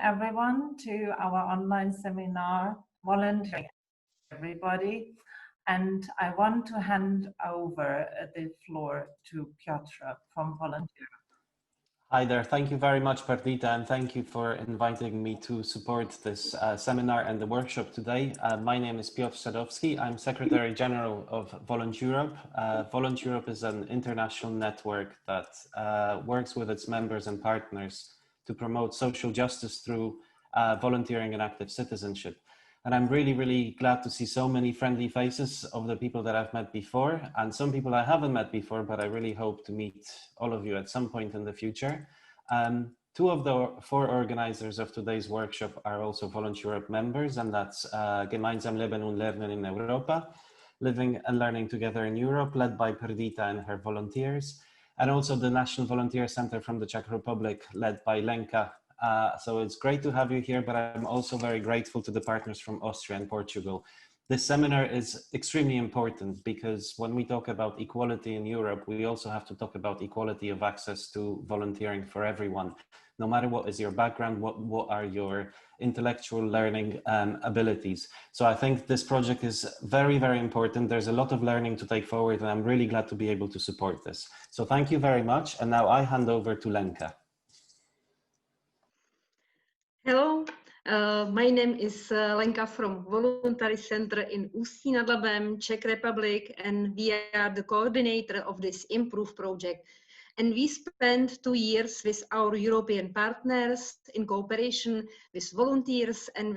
everyone to our online seminar, Volunteering Everybody. And I want to hand over the floor to Piotr from Volunteer. Hi there, thank you very much, Perdita, and thank you for inviting me to support this seminar and the workshop today. My name is Piotr Sadowski. I'm Secretary General of Volunteer Europe. Volunteer Europe is an international network that works with its members and partners to promote social justice through volunteering and active citizenship. And I'm really, really glad to see so many friendly faces of the people that I've met before, and some people I haven't met before, but I really hope to meet all of you at some point in the future. Two of the four organizers of today's workshop are also Volunteer Europe members, and that's Gemeinsam Leben und Lernen in Europa, Living and Learning Together in Europe, led by Perdita and her volunteers, and also the National Volunteer Center from the Czech Republic, led by Lenka. So it's great to have you here, but I'm also very grateful to the partners from Austria and Portugal. This seminar is extremely important because when we talk about equality in Europe, we also have to talk about equality of access to volunteering for everyone. No matter what is your background, what are your intellectual learning abilities. So I think this project is very, very important. There's a lot of learning to take forward, and I'm really glad to be able to support this. So thank you very much. And now I hand over to Lenka. Hello, my name is Lenka from Voluntary Center in Ústí nad Labem, Czech Republic, and we are the coordinator of this Improve project. And we spent 2 years with our European partners in cooperation with volunteers and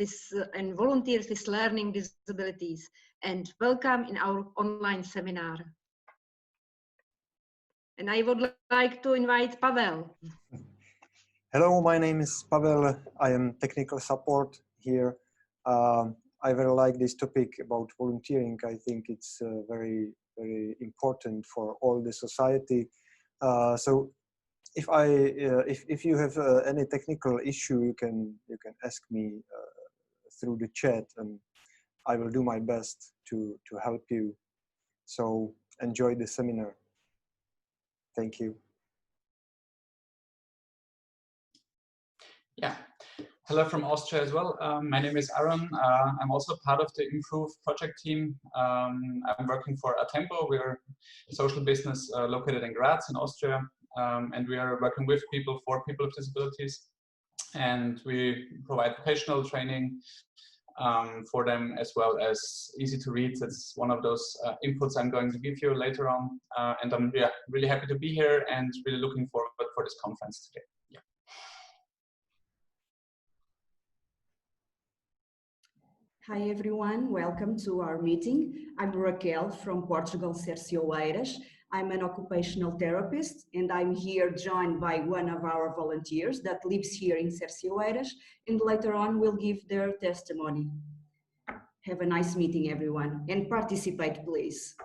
volunteers with learning disabilities. And welcome in our online seminar. And I would like to invite Pavel. Hello, my name is Pavel. I am technical support here. I very like this topic about volunteering. I think it's very, very important for all the society. So if you have any technical issue, you can ask me through the chat, and I will do my best to help you. So enjoy the seminar. Thank you. Yeah, hello from Austria as well. My name is Aaron. I'm also part of the Improve project team. I'm working for Atempo. We're a social business located in Graz in Austria. And we are working with people for people with disabilities. And we provide vocational training for them, as well as easy to read. That's one of those inputs I'm going to give you later on. And I'm really happy to be here and really looking forward for this conference today. Yeah. Hi everyone, welcome to our meeting. I'm Raquel from Portugal, Cercioeiras. I'm an occupational therapist, and I'm here joined by one of our volunteers that lives here in Cercioeiras, and later on will give their testimony. Have a nice meeting everyone, and participate please.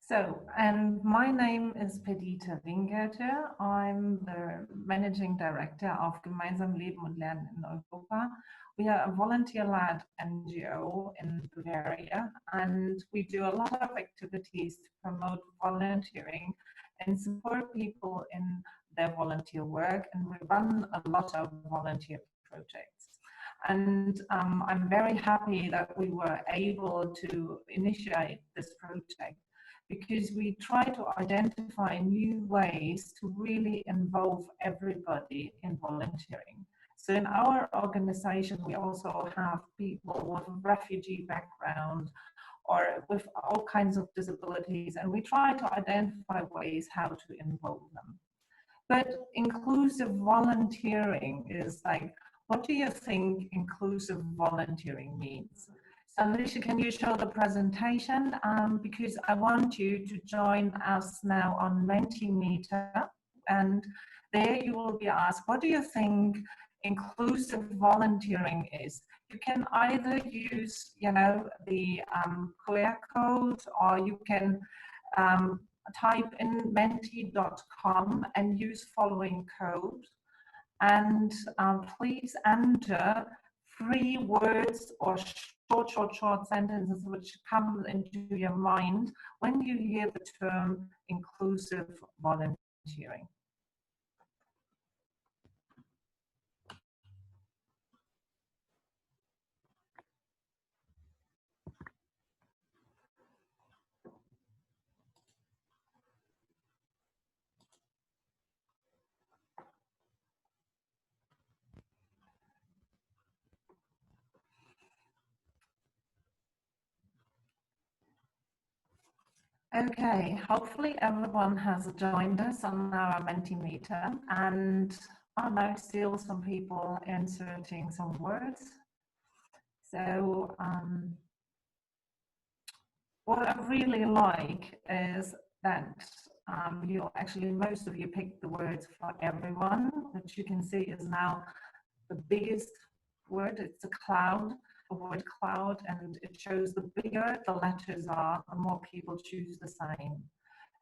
So, and my name is Perdita Wingerte. I'm the Managing Director of Gemeinsam Leben und Lernen in Europa. We are a volunteer-led NGO in Bavaria, and we do a lot of activities to promote volunteering and support people in their volunteer work, and we run a lot of volunteer projects. And I'm very happy that we were able to initiate this project, because we try to identify new ways to really involve everybody in volunteering. So in our organization, we also have people with a refugee background or with all kinds of disabilities, and we try to identify ways how to involve them. But inclusive volunteering is like, what do you think inclusive volunteering means? So Alicia, can you show the presentation? Because I want you to join us now on Mentimeter, and there you will be asked, what do you think inclusive volunteering is? You can either use, the QR code, or you can type in menti.com and use following code. And please enter 3 words or short sentences which come into your mind when you hear the term inclusive volunteering. Okay, hopefully everyone has joined us on our Mentimeter, and I know still some people inserting some words. So what I really like is that most of you picked the words for everyone, which you can see is now the biggest word. It's a cloud, a word cloud, and it shows the bigger the letters are, the more people choose the same.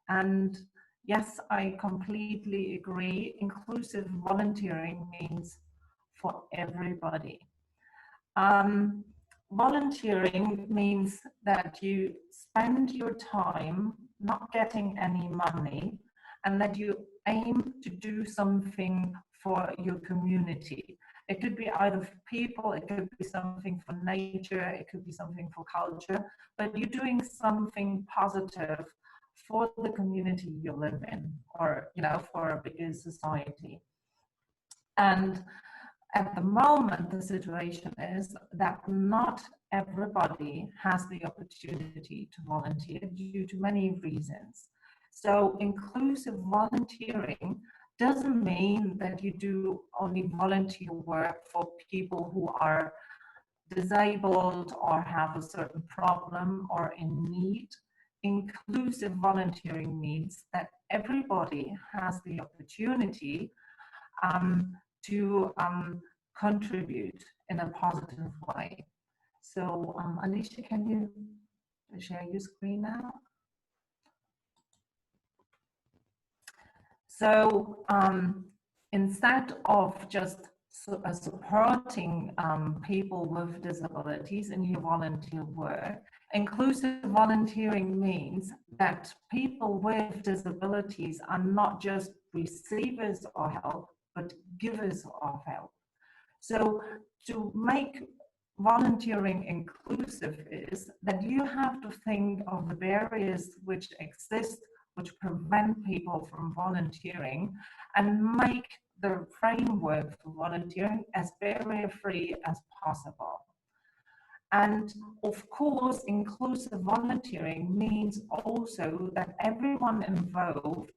And yes, I completely agree. Inclusive volunteering means for everybody. Volunteering means that you spend your time not getting any money and that you aim to do something for your community. It could be either for people, it could be something for nature, it could be something for culture, but you're doing something positive for the community you live in, or for a bigger society. And at the moment, the situation is that not everybody has the opportunity to volunteer due to many reasons. So inclusive volunteering doesn't mean that you do only volunteer work for people who are disabled or have a certain problem or in need. Inclusive volunteering means that everybody has the opportunity to contribute in a positive way. So Alicia, can you share your screen now? So instead of just supporting people with disabilities in your volunteer work, inclusive volunteering means that people with disabilities are not just receivers of help, but givers of help. So to make volunteering inclusive is that you have to think of the barriers which exist, which prevent people from volunteering, and make the framework for volunteering as barrier-free as possible. And of course, inclusive volunteering means also that everyone involved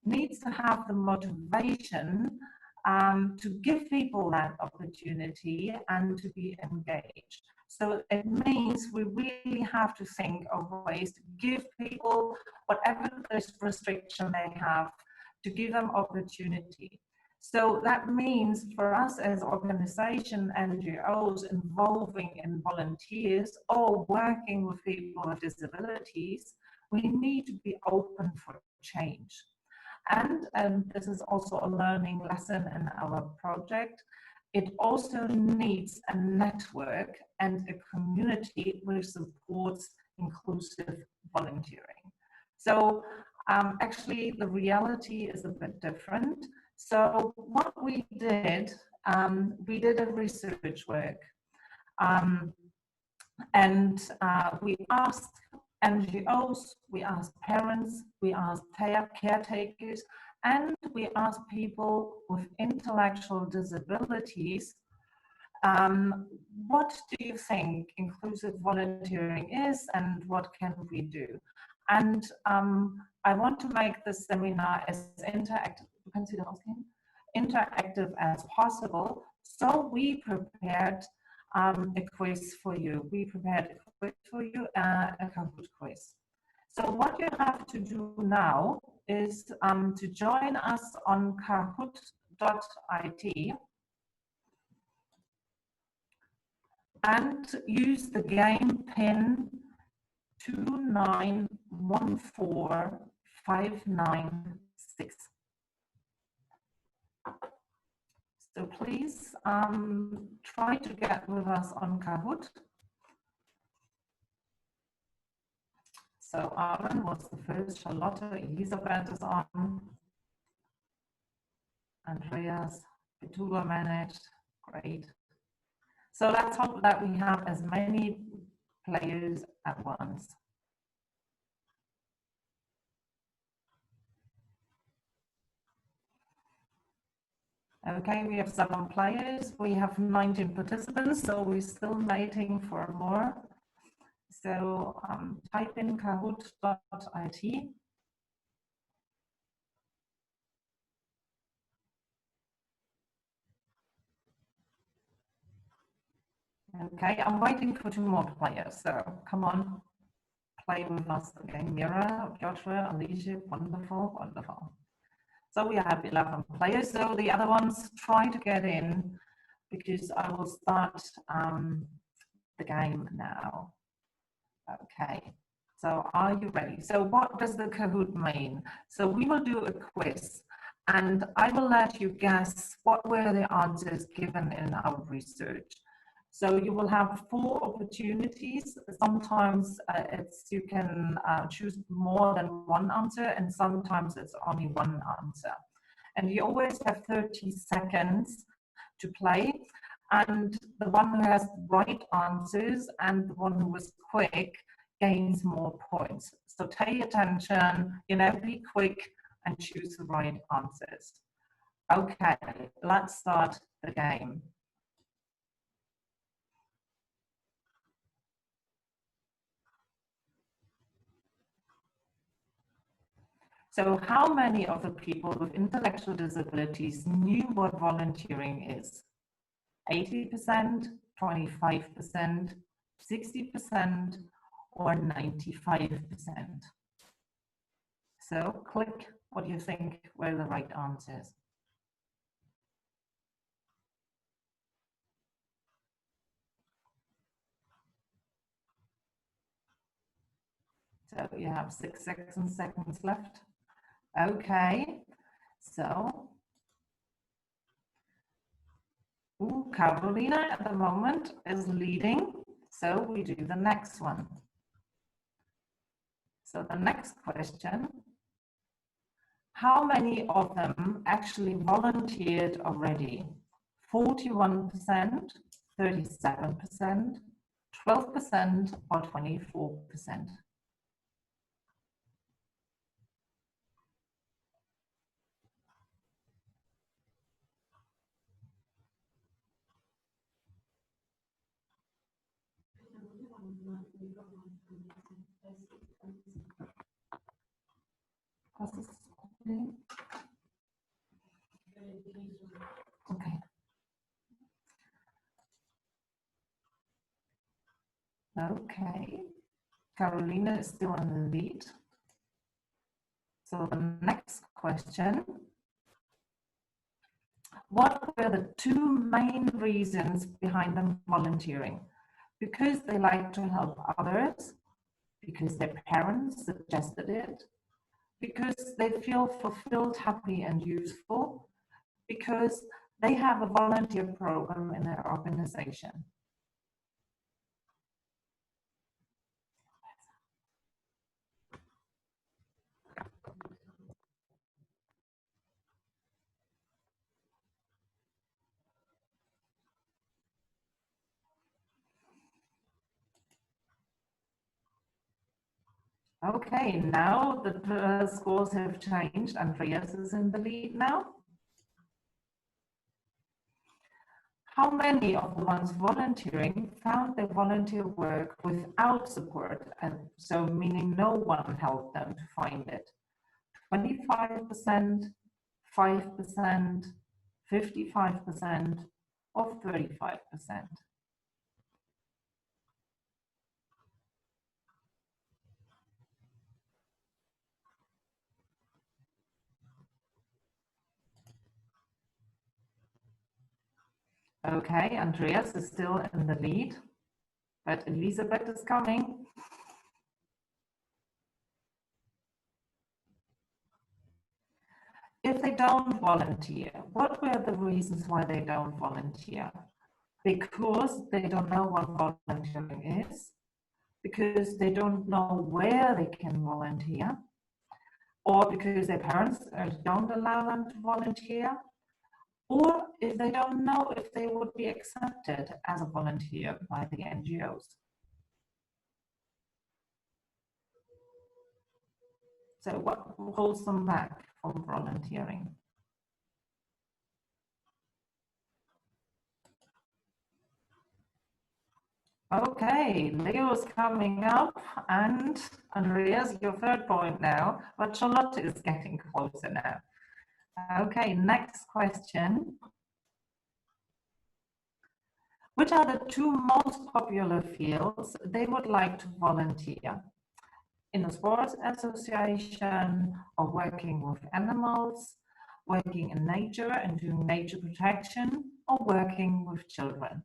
needs to have the motivation to give people that opportunity and to be engaged. So it means we really have to think of ways to give people, whatever this restriction they have, to give them opportunity. So that means for us as organization, NGOs involving in volunteers or working with people with disabilities, we need to be open for change. And this is also a learning lesson in our project. It also needs a network and a community which supports inclusive volunteering. So actually the reality is a bit different. So what we did a research work and we asked NGOs, we asked parents, we asked caretakers, and we asked people with intellectual disabilities, what do you think inclusive volunteering is and what can we do? And I want to make this seminar as interactive, you can see the whole screen, interactive as possible. So we prepared a quiz for you. We prepared a quiz for you, a Kahoot quiz. So what you have to do now is to join us on kahoot.it and use the game pin 2914596. So please try to get with us on Kahoot. So Aaron was the first, Charlotte, Elisabeth is on, Andreas, Petula managed, great. So let's hope that we have as many players at once. Okay, we have 7 players. We have 19 participants, so we're still waiting for more. So type in kahoot.it. Okay, I'm waiting for 2 more players, so come on, play with us again. Mira, Piotr, Alicia, wonderful, wonderful. So we have 11 players, so the other ones try to get in because I will start the game now. Okay, so are you ready? So what does the Kahoot mean? So we will do a quiz and I will let you guess what were the answers given in our research. So you will have 4 opportunities. Sometimes you can choose more than 1 answer, and sometimes it's only 1 answer. And you always have 30 seconds to play. And the one who has the right answers and the one who was quick gains more points. So pay attention, be quick and choose the right answers. Okay, let's start the game. So how many of the people with intellectual disabilities knew what volunteering is? 80%, 25%, 60%, or 95%? So click what you think were the right answers. So you have 6 seconds left. Okay, so Carolina at the moment is leading, so we do the next one. So the next question, how many of them actually volunteered already? 41%, 37%, 12%, or 24%? Okay. Okay. Carolina is still in the lead. So the next question, what were the 2 main reasons behind them volunteering? Because they like to help others, because their parents suggested it, because they feel fulfilled, happy, and useful, because they have a volunteer program in their organization. Okay, now the scores have changed. Andreas is in the lead now. How many of the ones volunteering found their volunteer work without support, and so meaning no one helped them to find it? 25%, 5%, 55%, or 35%? Okay, Andreas is still in the lead, but Elisabeth is coming. If they don't volunteer, what were the reasons why they don't volunteer? Because they don't know what volunteering is, because they don't know where they can volunteer, or because their parents don't allow them to volunteer, or if they don't know if they would be accepted as a volunteer by the NGOs. So what holds them back from volunteering? Okay, Leo's coming up, and Andreas, your third point now, but Charlotte is getting closer now. Okay, next question. Which are the two most popular fields they would like to volunteer? In a sports association, or working with animals, working in nature and doing nature protection, or working with children?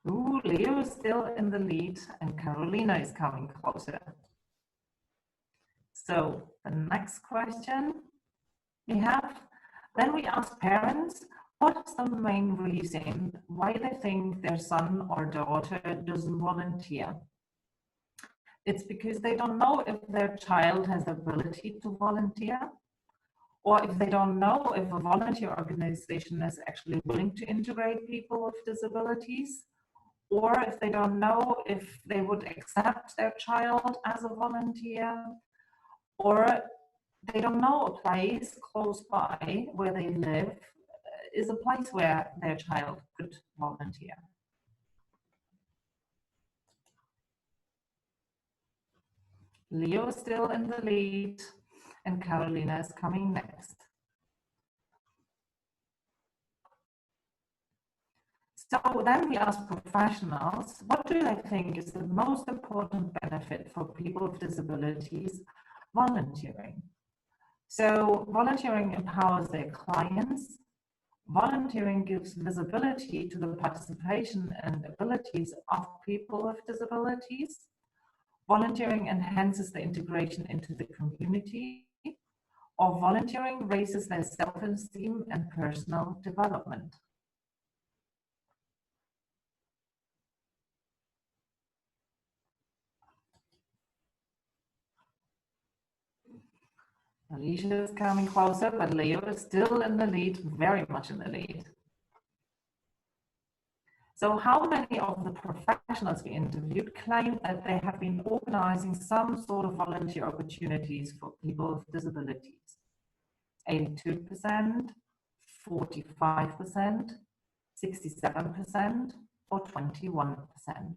Ooh, Leo is still in the lead and Carolina is coming closer. So the next question we have, then we ask parents, what's the main reason why they think their son or daughter doesn't volunteer? It's because they don't know if their child has the ability to volunteer, or if they don't know if a volunteer organization is actually willing to integrate people with disabilities, or if they don't know if they would accept their child as a volunteer, or they don't know a place close by where they live is a place where their child could volunteer. Leo is still in the lead and Carolina is coming next. So then we ask professionals, what do they think is the most important benefit for people with disabilities volunteering? So volunteering empowers their clients. Volunteering gives visibility to the participation and abilities of people with disabilities. Volunteering enhances the integration into the community, or volunteering raises their self-esteem and personal development. Alicia is coming closer, but Leo is still in the lead, very much in the lead. So how many of the professionals we interviewed claim that they have been organizing some sort of volunteer opportunities for people with disabilities? 82%, 45%, 67%, or 21%?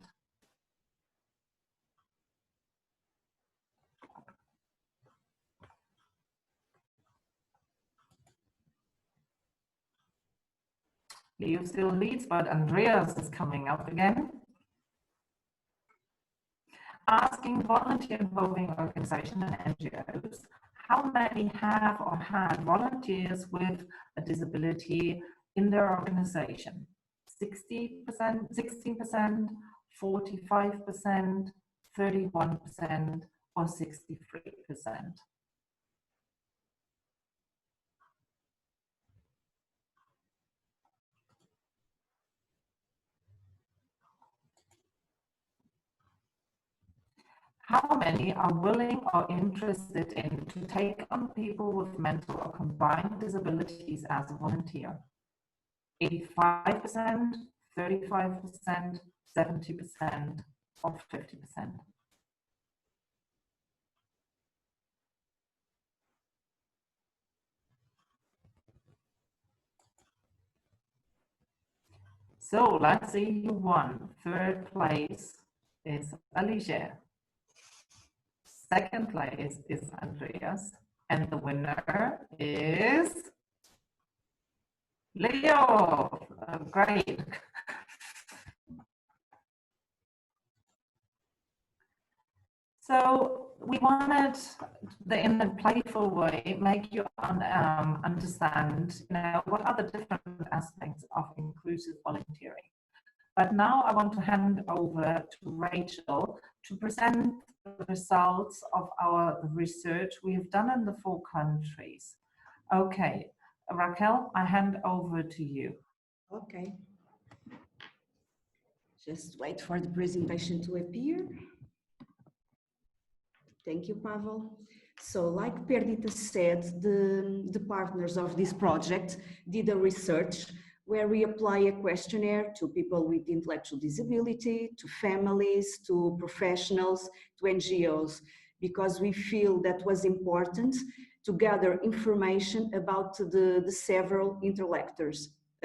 Leo still leads, but Andreas is coming up again. Asking volunteer involving organizations and NGOs, how many have or had volunteers with a disability in their organization? 60%, 16%, 45%, 31%, or 63%? How many are willing or interested in to take on people with mental or combined disabilities as a volunteer? 85%, 35%, 70%, or 50%? So let's see who won. Third place is Alicia. Second place is Andreas. And the winner is Leo. Great. So we wanted, in a playful way, make you understand, what are the different aspects of inclusive volunteering. But now I want to hand over to Rachel to present the results of our research we have done in the 4 countries. Okay, Raquel, I hand over to you. Okay. Just wait for the presentation to appear. Thank you, Pavel. So like Perdita said, the partners of this project did a research where we apply a questionnaire to people with intellectual disability, to families, to professionals, to NGOs, because we feel that was important to gather information about the several interlocutors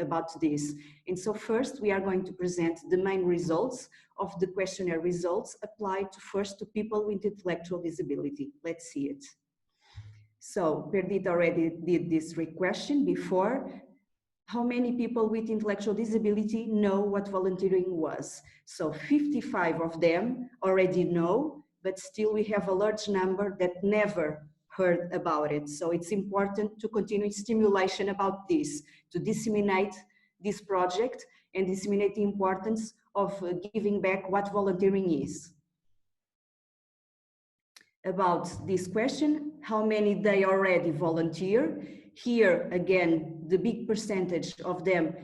about this. And so first we are going to present the main results of the questionnaire results applied first to people with intellectual disability. Let's see it. So Perdita already did this question before. How many people with intellectual disability know what volunteering was? So 55 of them already know, but still we have a large number that never heard about it. So it's important to continue stimulation about this, to disseminate this project and disseminate the importance of giving back what volunteering is. About this question, how many they already volunteer? Here again, the big percentage of them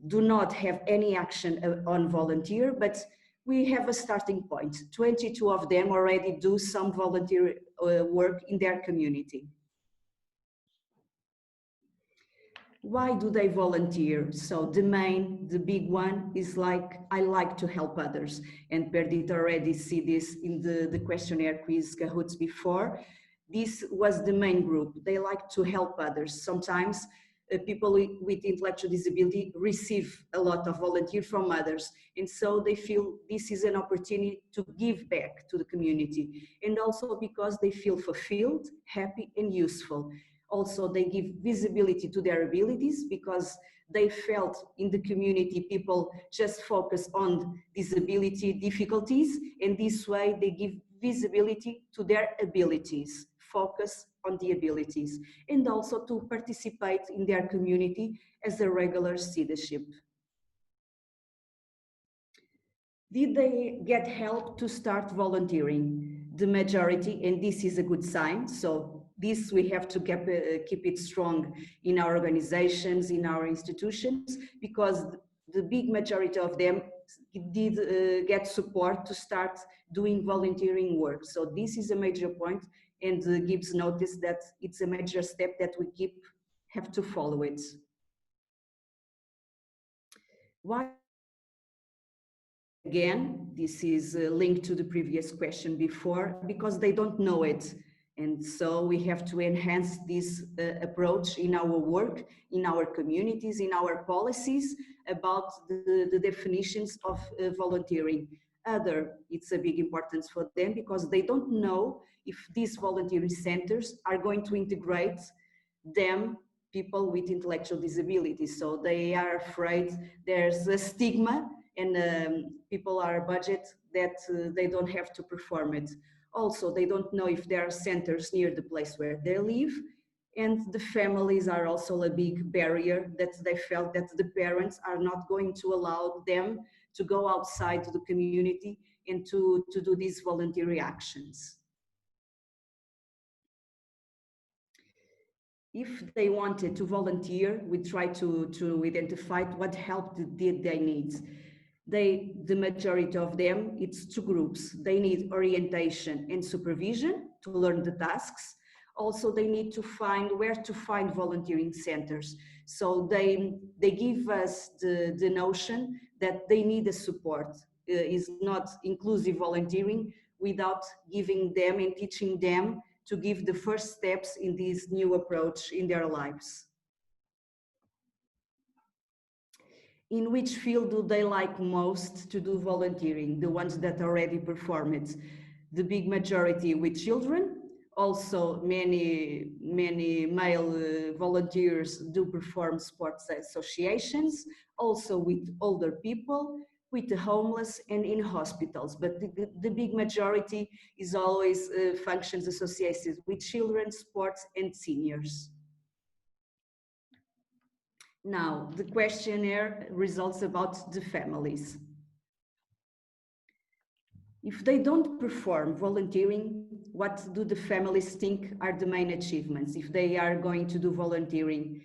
do not have any action on volunteer, but we have a starting point. 22 of them already do some volunteer work in their community. Why do they volunteer? So the big one is like, I like to help others. And Perdita already see this in the questionnaire quiz Kahoots before. This was the main group. They like to help others. Sometimes people with intellectual disability receive a lot of volunteer from others. And so they feel this is an opportunity to give back to the community. And also because they feel fulfilled, happy and useful. Also, they give visibility to their abilities because they felt in the community people just focus on disability difficulties, and this way they give visibility to their abilities, focus on the abilities, and also to participate in their community as a regular citizenship. Did they get help to start volunteering? The majority, and this is a good sign, so this we have to keep it strong in our organizations, in our institutions, because the big majority of them did get support to start doing volunteering work. So this is a major point, and gives notice that it's a major step that we have to follow it. Why? Again, this is linked to the previous question before, because they don't know it. And so we have to enhance this approach in our work, in our communities, in our policies about the definitions of volunteering. It's a big importance for them because they don't know if these volunteering centers are going to integrate them, people with intellectual disabilities. So they are afraid there's a stigma and people are budget that they don't have to perform it. Also, they don't know if there are centers near the place where they live, and the families are also a big barrier that they felt that the parents are not going to allow them to go outside to the community and to do these voluntary actions. If they wanted to volunteer, we try to identify what help did they need. The majority of them, it's two groups. They need orientation and supervision to learn the tasks. Also, they need to find where to find volunteering centers. So they give us the notion that they need a support. Is not inclusive volunteering without giving them and teaching them to give the first steps in this new approach in their lives. In which field do they like most to do volunteering? The ones that already perform it. The big majority with children. Also, many male volunteers do perform sports associations. Also with older people, with the homeless and in hospitals. But the big majority is always functions associated with children, sports and seniors. Now, the questionnaire results about the families. If they don't perform volunteering, what do the families think are the main achievements if they are going to do volunteering?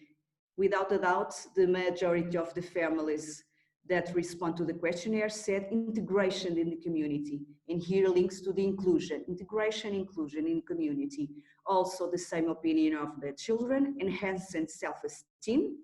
Without a doubt, the majority of the families that respond to the questionnaire said integration in the community. And here links to the inclusion, integration, inclusion in community. Also the same opinion of the children, enhanced self-esteem.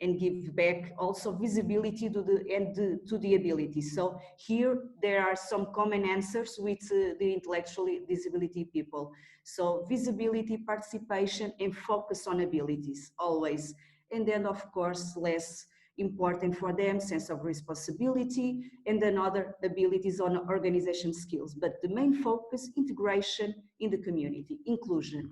and give back also visibility to the abilities. So here there are some common answers with the intellectually disability people. So visibility, participation, and focus on abilities always. And then of course less important for them, sense of responsibility, and then other abilities on organization skills. But the main focus, integration in the community, inclusion.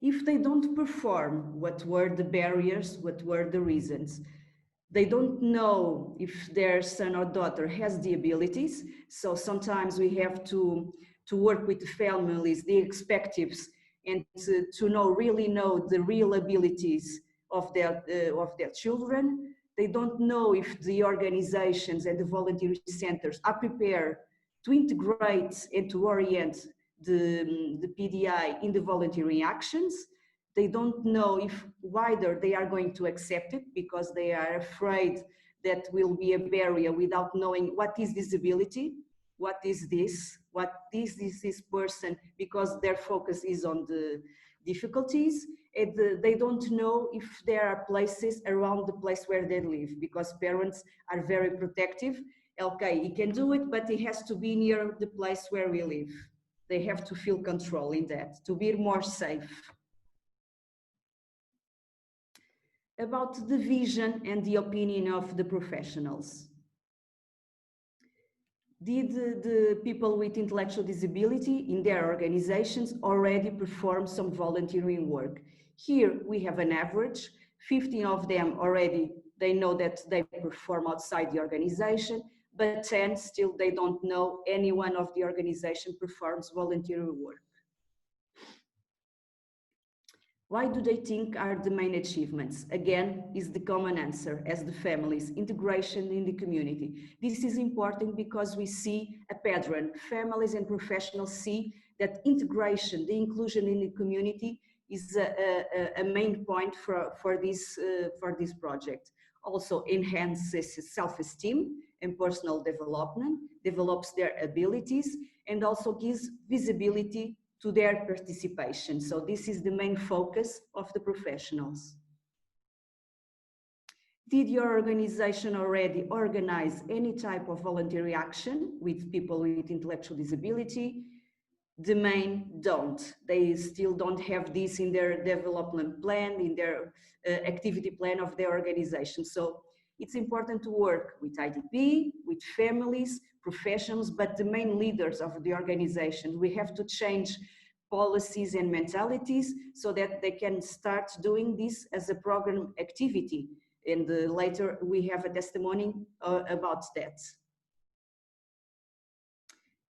If they don't perform, what were the barriers, what were the reasons? They don't know if their son or daughter has the abilities. So sometimes we have to work with the families, the expectives, and to really know the real abilities of their children. They don't know if the organizations and the voluntary centers are prepared to integrate and to orient the PDI in the voluntary actions. They don't know if whether they are going to accept it because they are afraid that will be a barrier without knowing what is disability, what is this person, because their focus is on the difficulties. And they don't know if there are places around the place where they live, because parents are very protective. Okay, he can do it, but he has to be near the place where we live. They have to feel control in that, to be more safe. About the vision and the opinion of the professionals. Did the people with intellectual disability in their organizations already perform some volunteering work? Here we have an average, 15 of them already, they know that they perform outside the organization, but 10 still they don't know any one of the organization performs voluntary work. Why do they think are the main achievements? Again, is the common answer as the families, integration in the community. This is important because we see a pattern. Families and professionals see that integration, the inclusion in the community is a main point for this project. Also enhances self-esteem and personal development, develops their abilities, and also gives visibility to their participation. So this is the main focus of the professionals. Did your organization already organize any type of voluntary action with people with intellectual disability? The main don't. They still don't have this in their development plan, in their activity plan of their organization. So it's important to work with IDP, with families, professionals, but the main leaders of the organization. We have to change policies and mentalities so that they can start doing this as a program activity. And later we have a testimony about that.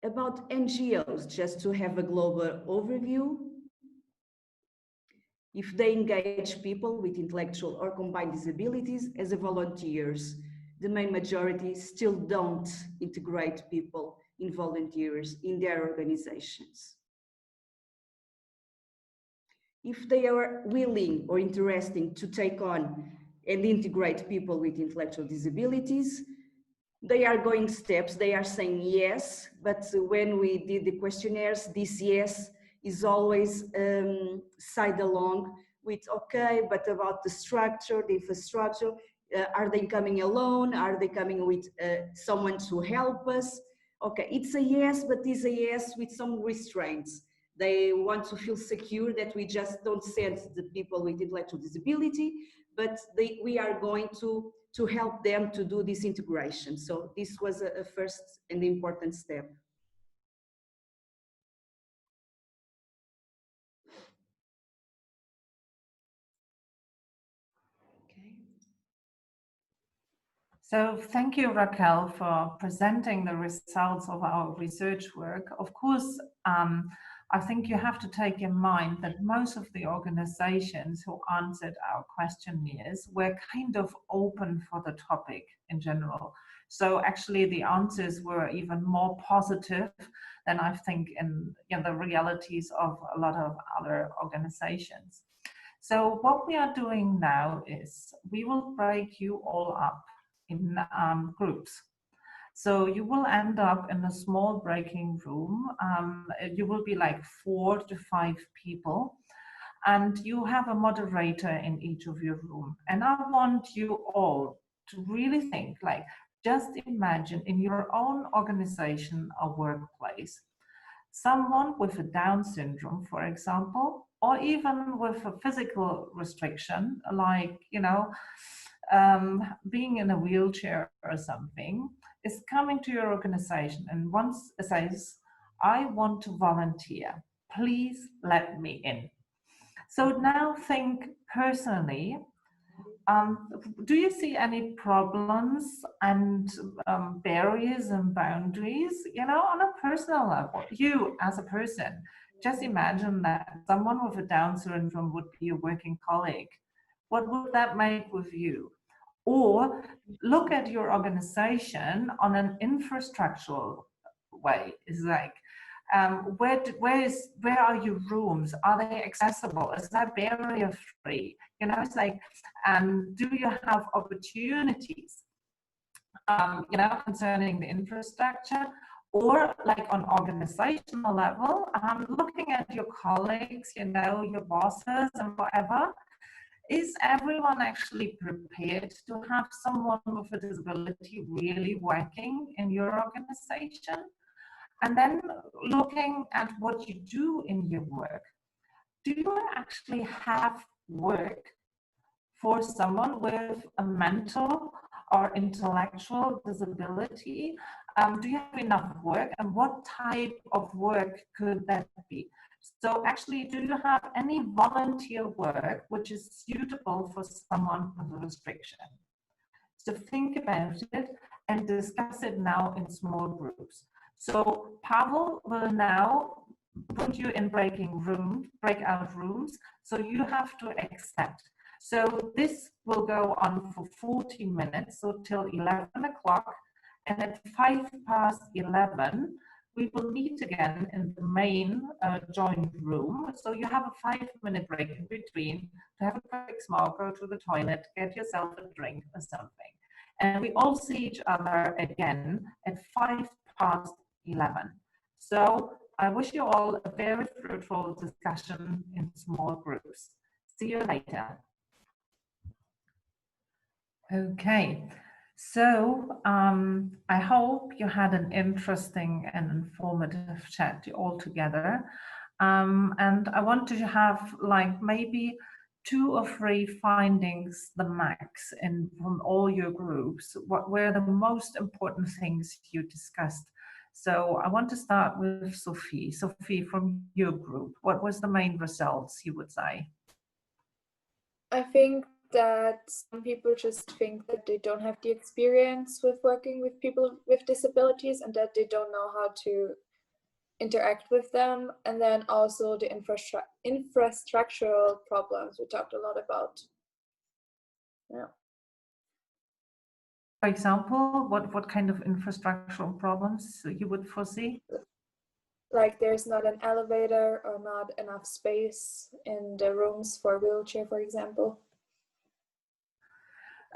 About NGOs, just to have a global overview. If they engage people with intellectual or combined disabilities as volunteers, the main majority still don't integrate people in volunteers in their organizations. If they are willing or interested to take on and integrate people with intellectual disabilities, they are going steps, they are saying yes, but when we did the questionnaires, this yes is always side along with, okay, but about the structure, the infrastructure, are they coming alone? Are they coming with someone to help us? Okay, it's a yes, but it's a yes with some restraints. They want to feel secure that we just don't send the people with intellectual disability, but we are going to help them to do this integration. So this was a first and important step. Okay. So thank you, Raquel, for presenting the results of our research work. Of course, I think you have to take in mind that most of the organizations who answered our questionnaires were kind of open for the topic in general. So actually the answers were even more positive than I think in the realities of a lot of other organizations. So what we are doing now is we will break you all up in groups. So you will end up in a small breaking room. You will be like 4 to 5 people. and you have a moderator in each of your room. And I want you all to really think, like, just imagine in your own organization or workplace, someone with a Down syndrome, for example, or even with a physical restriction, like, being in a wheelchair or something, is coming to your organization and once says, I want to volunteer, please let me in. So now think personally, do you see any problems and barriers and boundaries, on a personal level? You as a person, just imagine that someone with a Down syndrome would be a working colleague. What would that make with you? Or look at your organization on an infrastructural way. It's like, where are your rooms? Are they accessible? Is that barrier free? It's like, do you have opportunities, concerning the infrastructure? Or like on organizational level, looking at your colleagues, your bosses and whatever. Is everyone actually prepared to have someone with a disability really working in your organization? And then looking at what you do in your work. Do you actually have work for someone with a mental or intellectual disability? Do you have enough work, and what type of work could that be? So actually, do you have any volunteer work which is suitable for someone with a restriction? So think about it and discuss it now in small groups. So Pavel will now put you in breakout rooms, so you have to accept. So this will go on for 40 minutes, so till 11 o'clock, and at 11:05, we will meet again in the main joint room. So you have a 5-minute break in between to have a quick smoke, go to the toilet, get yourself a drink or something. And we all see each other again at 11:05. So I wish you all a very fruitful discussion in small groups. See you later. Okay, so I hope you had an interesting and informative chat all together. And I want to have like maybe 2 or 3 findings, the max, from all your groups. What were the most important things you discussed? So I want to start with Sophie. Sophie, from your group, what was the main results, you would say? I think that some people just think that they don't have the experience with working with people with disabilities and that they don't know how to interact with them. And then also the infrastructural problems we talked a lot about. Yeah. For example, what kind of infrastructural problems you would foresee? Like there's not an elevator or not enough space in the rooms for wheelchair, for example.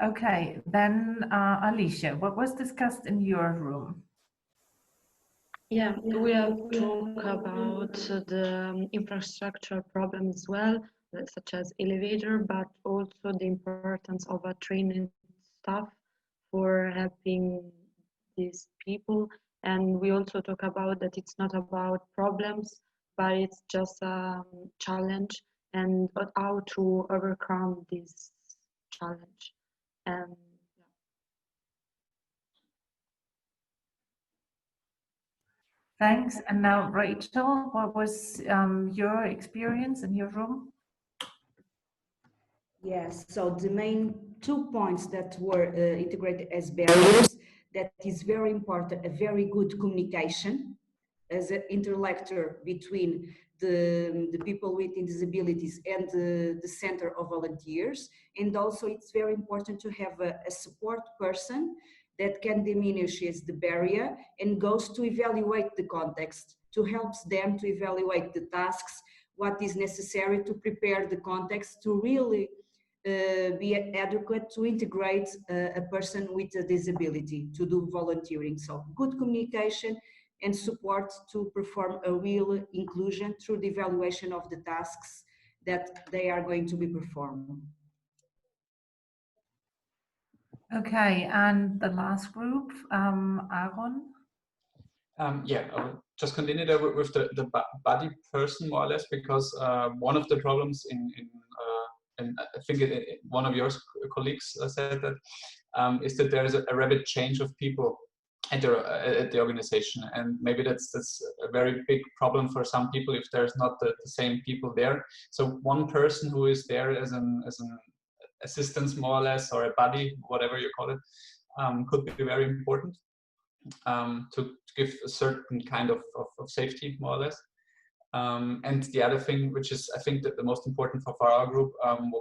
Okay, then Alicia, what was discussed in your room? Yeah, we have talked about the infrastructure problem as well, such as elevator, but also the importance of a training staff for helping these people. And we also talk about that it's not about problems, but it's just a challenge and how to overcome this challenge. And Thanks. And now, Rachel, what was your experience in your room? Yes, so the main 2 points that were integrated as barriers, that is very important, a very good communication as an interlocutor between the people with disabilities and the center of volunteers. And also it's very important to have a support person that can diminish the barrier and goes to evaluate the context, to help them to evaluate the tasks, what is necessary to prepare the context to really be adequate to integrate a person with a disability to do volunteering. So good communication and support to perform a real inclusion through the evaluation of the tasks that they are going to be performed. Okay, and the last group, Aaron. Yeah, I'll just continue there with the body person more or less, because one of the problems and I think one of your colleagues said that, is that there is a rapid change of people at the organization, and maybe that's a very big problem for some people if there's not the same people there. So one person who is there as an assistance more or less, or a buddy, whatever you call it, could be very important to give a certain kind of safety more or less. And the other thing, which is I think that the most important for our group,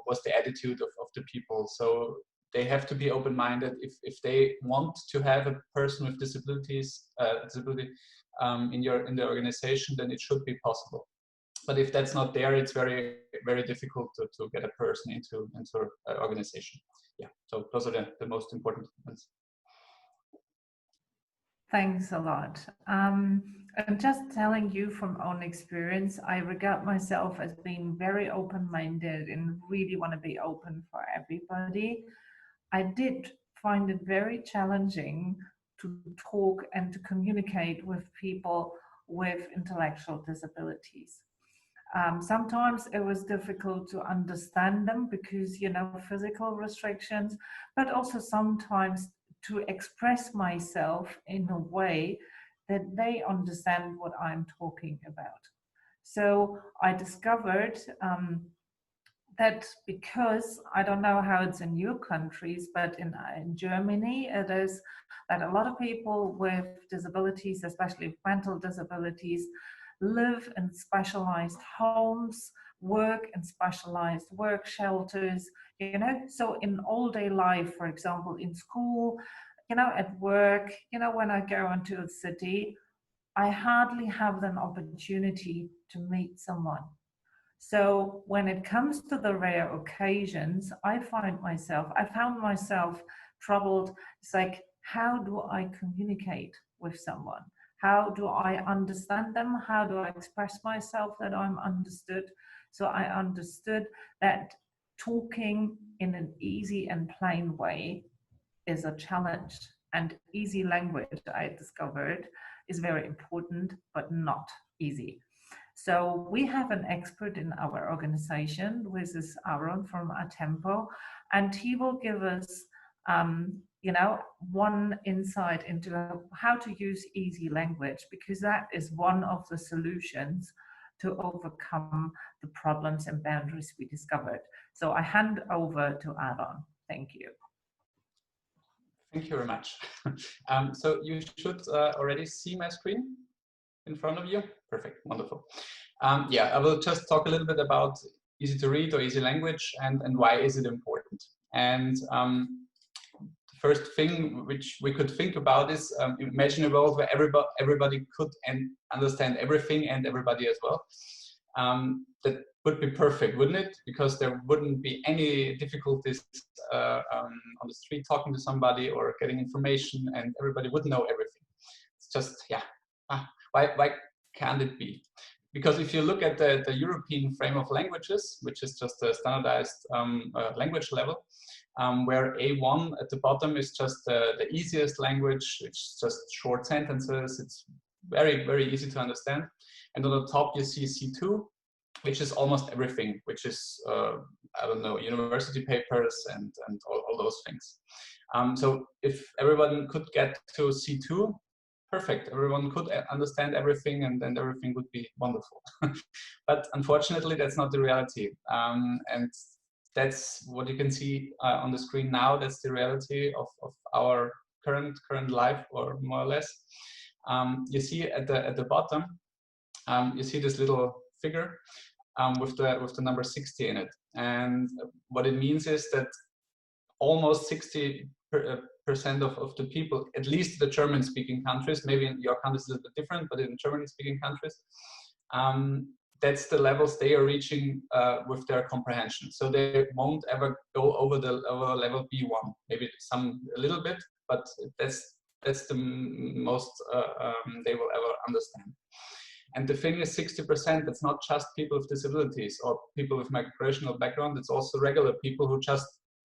was the attitude of the people. So they have to be open-minded. If they want to have a person with disability in the organization, then it should be possible. But if that's not there, it's very, very difficult to get a person into an organization. Yeah, so those are the most important ones. Thanks a lot. I'm just telling you from own experience, I regard myself as being very open-minded and really want to be open for everybody. I did find it very challenging to talk and to communicate with people with intellectual disabilities. Sometimes it was difficult to understand them because, you know, physical restrictions, but also sometimes to express myself in a way that they understand what I'm talking about. So I discovered that because I don't know how it's in your countries, but in Germany, it is that a lot of people with disabilities, especially mental disabilities, live in specialized homes, work in specialized work shelters, you know, so in all day life, for example, in school, you know, at work, you know, when I go into a city, I hardly have an opportunity to meet someone. So when it comes to the rare occasions, I found myself troubled. It's like, how do I communicate with someone? How do I understand them? How do I express myself that I'm understood? So I understood that talking in an easy and plain way is a challenge, and easy language, I discovered, is very important, but not easy. So we have an expert in our organization, which is Aaron from Atempo, and he will give us, you know, one insight into how to use easy language, because that is one of the solutions to overcome the problems and boundaries we discovered. So I hand over to Aaron. Thank you. Thank you very much. So you should already see my screen in front of you. Perfect, wonderful. Yeah, I will just talk a little bit about easy to read or easy language and why is it important. And the first thing which we could think about is imagine a world where everybody could understand everything and everybody as well. That would be perfect, wouldn't it? Because there wouldn't be any difficulties on the street talking to somebody or getting information, and everybody would know everything. It's just, yeah, why can't it be? Because if you look at the European frame of languages, which is just a standardized language level, where A1 at the bottom is just the easiest language, it's just short sentences, it's very, very easy to understand. And on the top you see C2, which is almost everything, which is, I don't know, university papers and all those things. So if everyone could get to C2, perfect, everyone could understand everything and then everything would be wonderful. But unfortunately, that's not the reality. And that's what you can see on the screen now. That's the reality of our current life, or more or less. You see at the bottom, you see this little figure with the number 60 in it. And what it means is that almost 60% of the people, at least the German-speaking countries, maybe in your country it's a little bit different, but in German-speaking countries, that's the levels they are reaching with their comprehension. So they won't ever go over the level B1. Maybe some a little bit, but that's the most they will ever understand. And the thing is, 60%, that's not just people with disabilities or people with migrational background, it's also regular people who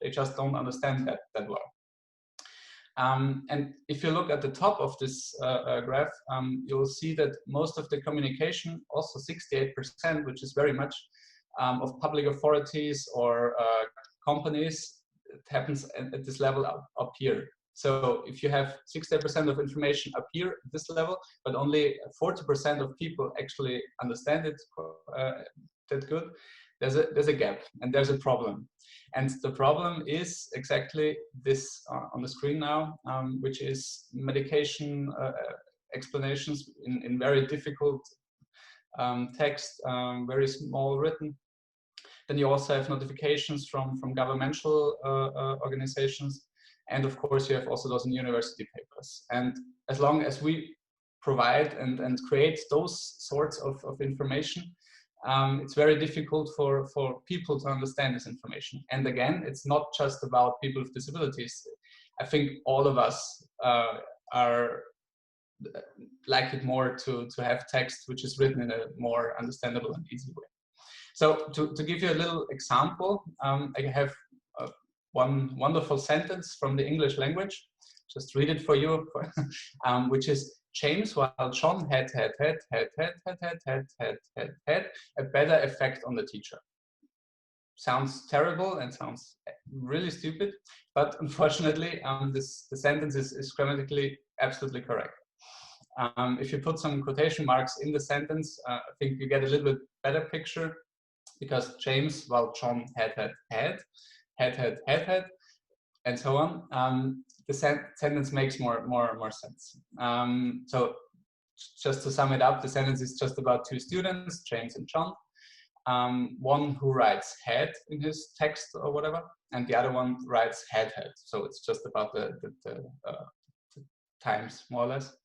they just don't understand that well. And if you look at the top of this graph, you'll see that most of the communication, also 68%, which is very much of public authorities or companies, it happens at this level up here. So if you have 60% of information up here at this level, but only 40% of people actually understand it that good, there's a gap and there's a problem. And the problem is exactly this on the screen now, which is medication explanations in very difficult text, very small written. Then you also have notifications from governmental organizations. And of course, you have also those in university papers. And as long as we provide and create those sorts of information, it's very difficult for people to understand this information. And again, it's not just about people with disabilities. I think all of us are like it more to have text which is written in a more understandable and easy way. So to give you a little example, I have one wonderful sentence from the English language. Just read it for you, which is, James, while John had a better effect on the teacher. Sounds terrible and sounds really stupid, but unfortunately, the sentence is grammatically absolutely correct. If you put some quotation marks in the sentence, I think you get a little bit better picture, because James, while John had, and so on, the sentence makes more sense. So just to sum it up, the sentence is just about two students, James and John. One who writes had in his text or whatever, and the other one writes had. So it's just about the times, more or less.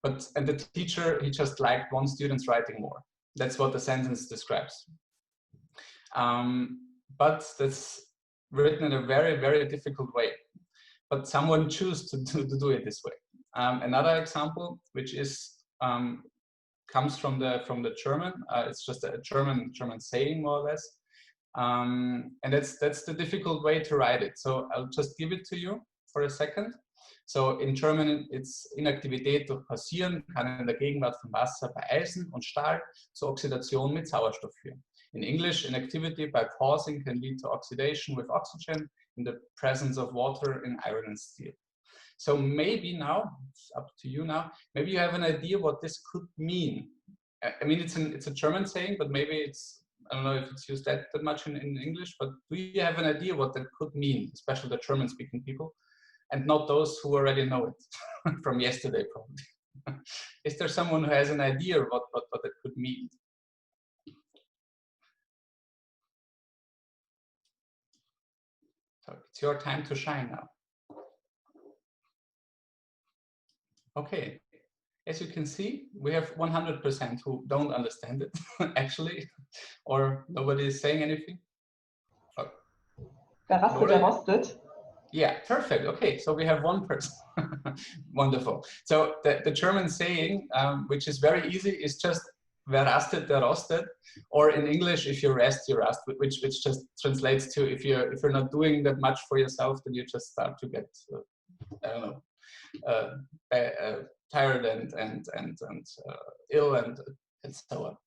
And the teacher, he just liked one student's writing more. That's what the sentence describes. But that's written in a very, very difficult way. But someone chose to do it this way. Another example, which is comes from the German. It's just a German saying, more or less. And that's the difficult way to write it. So I'll just give it to you for a second. So in German, it's Inaktivität durch Passieren kann in der Gegenwart von Wasser bei Eisen und Stahl zur Oxidation mit Sauerstoff führen. In English, inactivity by pausing can lead to oxidation with oxygen in the presence of water in iron and steel. So maybe now, it's up to you now, maybe you have an idea what this could mean. I mean, it's a German saying, but maybe it's, I don't know if it's used that much in English, but do you have an idea what that could mean, especially the German-speaking people, and not those who already know it from yesterday, probably? Is there someone who has an idea what that could mean? So it's your time to shine now. Okay, as you can see, we have 100% who don't understand it, actually, or nobody is saying anything. Oh. Verrastet. Yeah, perfect. Okay, so we have one person. Wonderful. So the German saying, which is very easy, is just wer rastet, der rostet. Or in English, if you rest, you rust, which just translates to if you're not doing that much for yourself, then you just start to get I don't know, tired and ill and so on.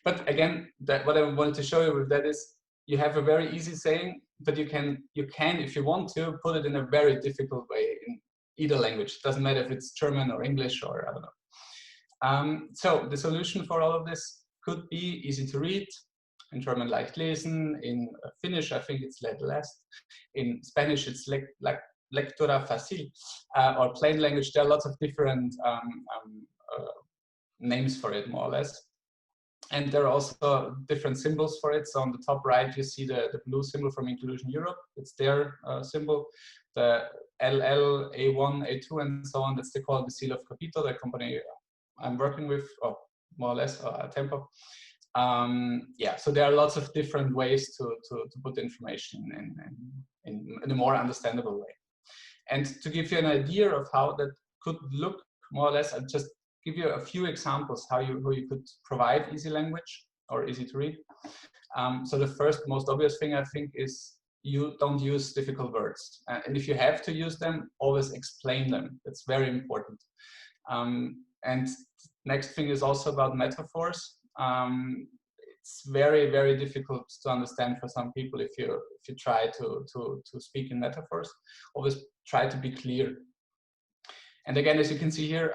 But again, what I wanted to show you with that is you have a very easy saying, but you can, if you want to, put it in a very difficult way in either language. It doesn't matter if it's German or English or I don't know. So the solution for all of this could be easy to read. In German, leicht lesen. In Finnish, I think it's läst. In Spanish, it's lectura fácil. Or plain language, there are lots of different names for it, more or less. And there are also different symbols for it. So on the top right, you see the blue symbol from Inclusion Europe. It's their symbol. The LL, A1, A2, and so on. That's the call the Seal of Capito, the company I'm working with, or more or less, Tempo. Yeah, so there are lots of different ways to put information in a more understandable way. And to give you an idea of how that could look, more or less, I'll just give you a few examples how you could provide easy language or easy to read. So the first most obvious thing I think is you don't use difficult words. And if you have to use them, always explain them. That's very important. And next thing is also about metaphors. It's very, very difficult to understand for some people if you try to speak in metaphors. Always try to be clear. And again, as you can see here,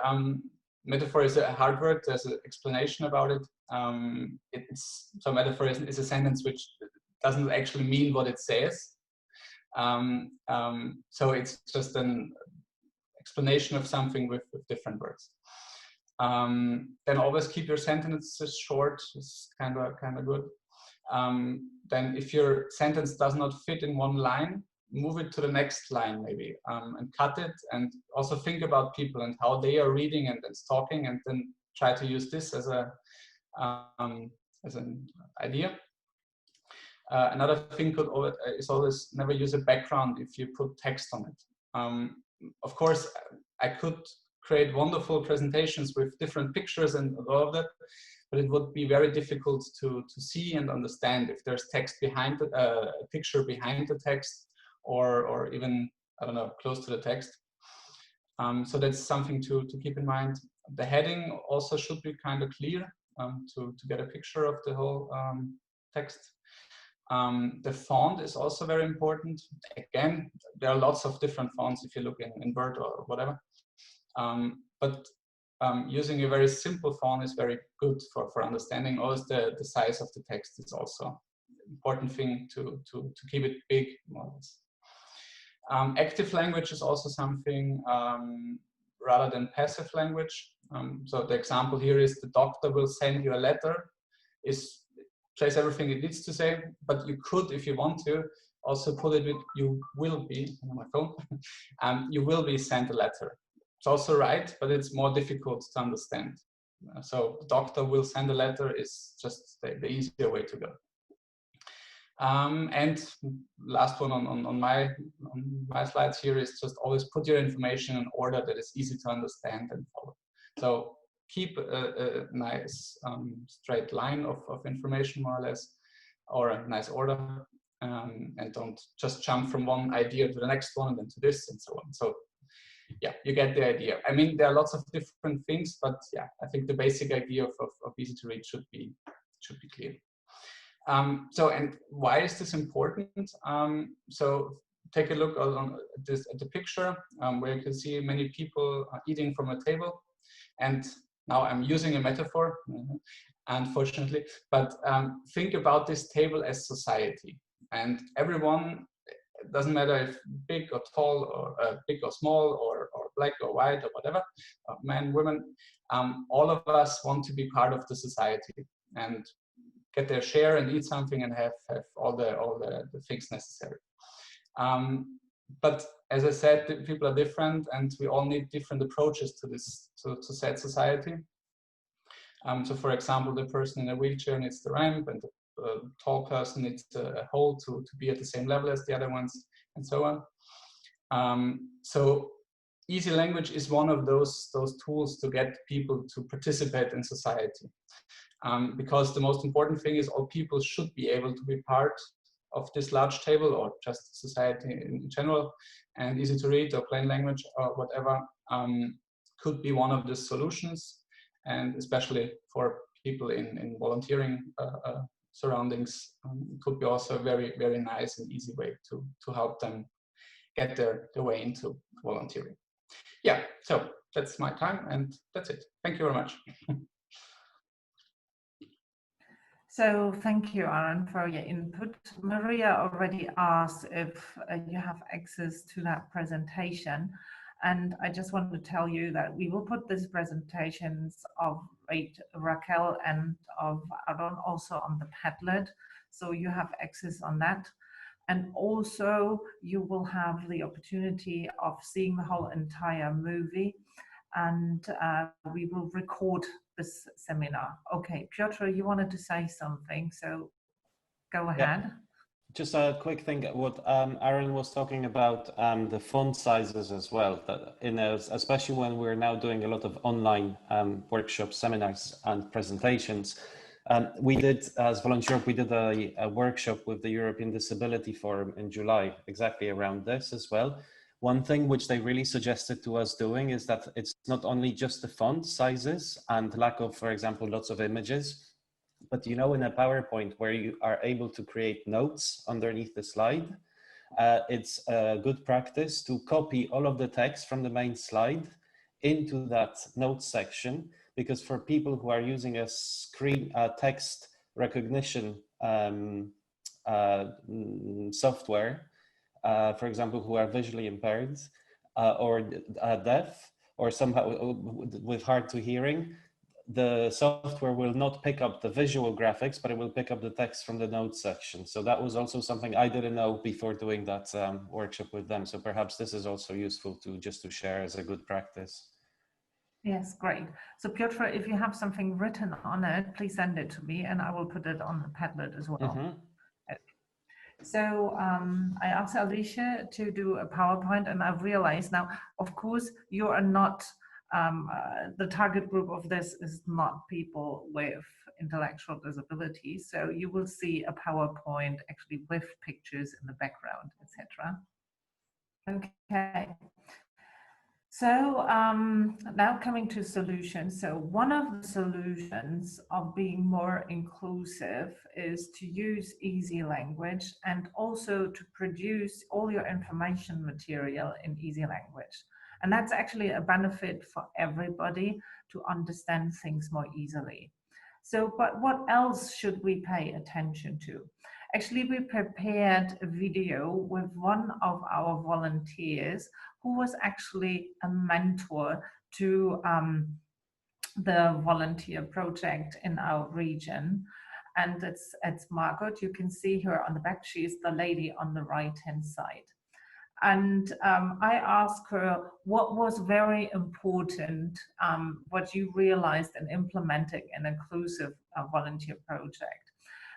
metaphor is a hard word. There's an explanation about it. So metaphor is a sentence which doesn't actually mean what it says. So it's just an explanation of something with different words. Then always keep your sentences short. It's kind of good. Then if your sentence does not fit in one line, move it to the next line maybe, and cut it, and also think about people and how they are reading and talking, and then try to use this as an idea. Another thing is always never use a background if you put text on it. Of course, I could create wonderful presentations with different pictures and all of that, but it would be very difficult to see and understand if there's text behind it, a picture behind the text, or even, I don't know, close to the text. So that's something to keep in mind. The heading also should be kind of clear to get a picture of the whole text. The font is also very important. Again, there are lots of different fonts if you look in Word or whatever. But using a very simple font is very good for understanding. Also, the size of the text is also an important thing to keep it big, more or less. Active language is also something rather than passive language. So the example here is the doctor will send you a letter. Says everything it needs to say, but you could, if you want to, also put it with you will be on my phone. You will be sent a letter. It's also right, but it's more difficult to understand. So doctor will send a letter is just the easier way to go. And last one on my slides here is just always put your information in order that is easy to understand and follow. So keep a nice straight line of information, more or less, or a nice order, and don't just jump from one idea to the next one and then to this and so on. So yeah, you get the idea. I mean, there are lots of different things, but yeah, I think the basic idea of easy to read should be clear. So, and why is this important? So take a look at the picture where you can see many people eating from a table. And now I'm using a metaphor, unfortunately, but think about this table as society. And everyone, it doesn't matter if big or tall, or big or small, or black or white, or whatever, men, women, all of us want to be part of the society and get their share and eat something and have all the things necessary. But as I said, people are different and we all need different approaches to this, to said society. So for example, the person in a wheelchair needs the ramp, and the tall person needs a hole to be at the same level as the other ones, and so on. So easy language is one of those tools to get people to participate in society. Because the most important thing is all people should be able to be part of this large table, or just society in general, and easy to read or plain language or whatever could be one of the solutions, and especially for people in volunteering surroundings, could be also a very, very nice and easy way to help them get their way into volunteering. Yeah, so that's my time and that's it. Thank you very much. So thank you, Aaron, for your input. Maria already asked if you have access to that presentation. And I just want to tell you that we will put these presentations of Raquel and of Aaron also on the Padlet. So you have access on that. And also you will have the opportunity of seeing the whole entire movie. And we will record this seminar. Okay, Piotr, you wanted to say something, so go ahead. Just a quick thing, what Aaron was talking about, the font sizes as well, that especially when we're now doing a lot of online workshops, seminars and presentations. We did, as Volunteer, we did a workshop with the European Disability Forum in July, exactly around this as well. One thing which they really suggested to us doing is that it's not only just the font sizes and lack of, for example, lots of images, but you know, in a PowerPoint where you are able to create notes underneath the slide, it's a good practice to copy all of the text from the main slide into that notes section, because for people who are using a screen text recognition software, for example, who are visually impaired or deaf, or somehow with hard to hearing, the software will not pick up the visual graphics, but it will pick up the text from the notes section. So that was also something I didn't know before doing that workshop with them. So perhaps this is also useful to share as a good practice. Yes, great. So Piotr, if you have something written on it, please send it to me and I will put it on the Padlet as well. Mm-hmm. So I asked Alicia to do a PowerPoint, and I've realized now, of course, you are not, the target group of this is not people with intellectual disabilities. So you will see a PowerPoint actually with pictures in the background, etc. Okay. So now coming to solutions. So one of the solutions of being more inclusive is to use easy language and also to produce all your information material in easy language. And that's actually a benefit for everybody to understand things more easily. So, but what else should we pay attention to? Actually, we prepared a video with one of our volunteers who was actually a mentor to the volunteer project in our region. And it's Margot. You can see her on the back. She is the lady on the right-hand side. And I asked her what was very important, what you realized in implementing an inclusive volunteer project.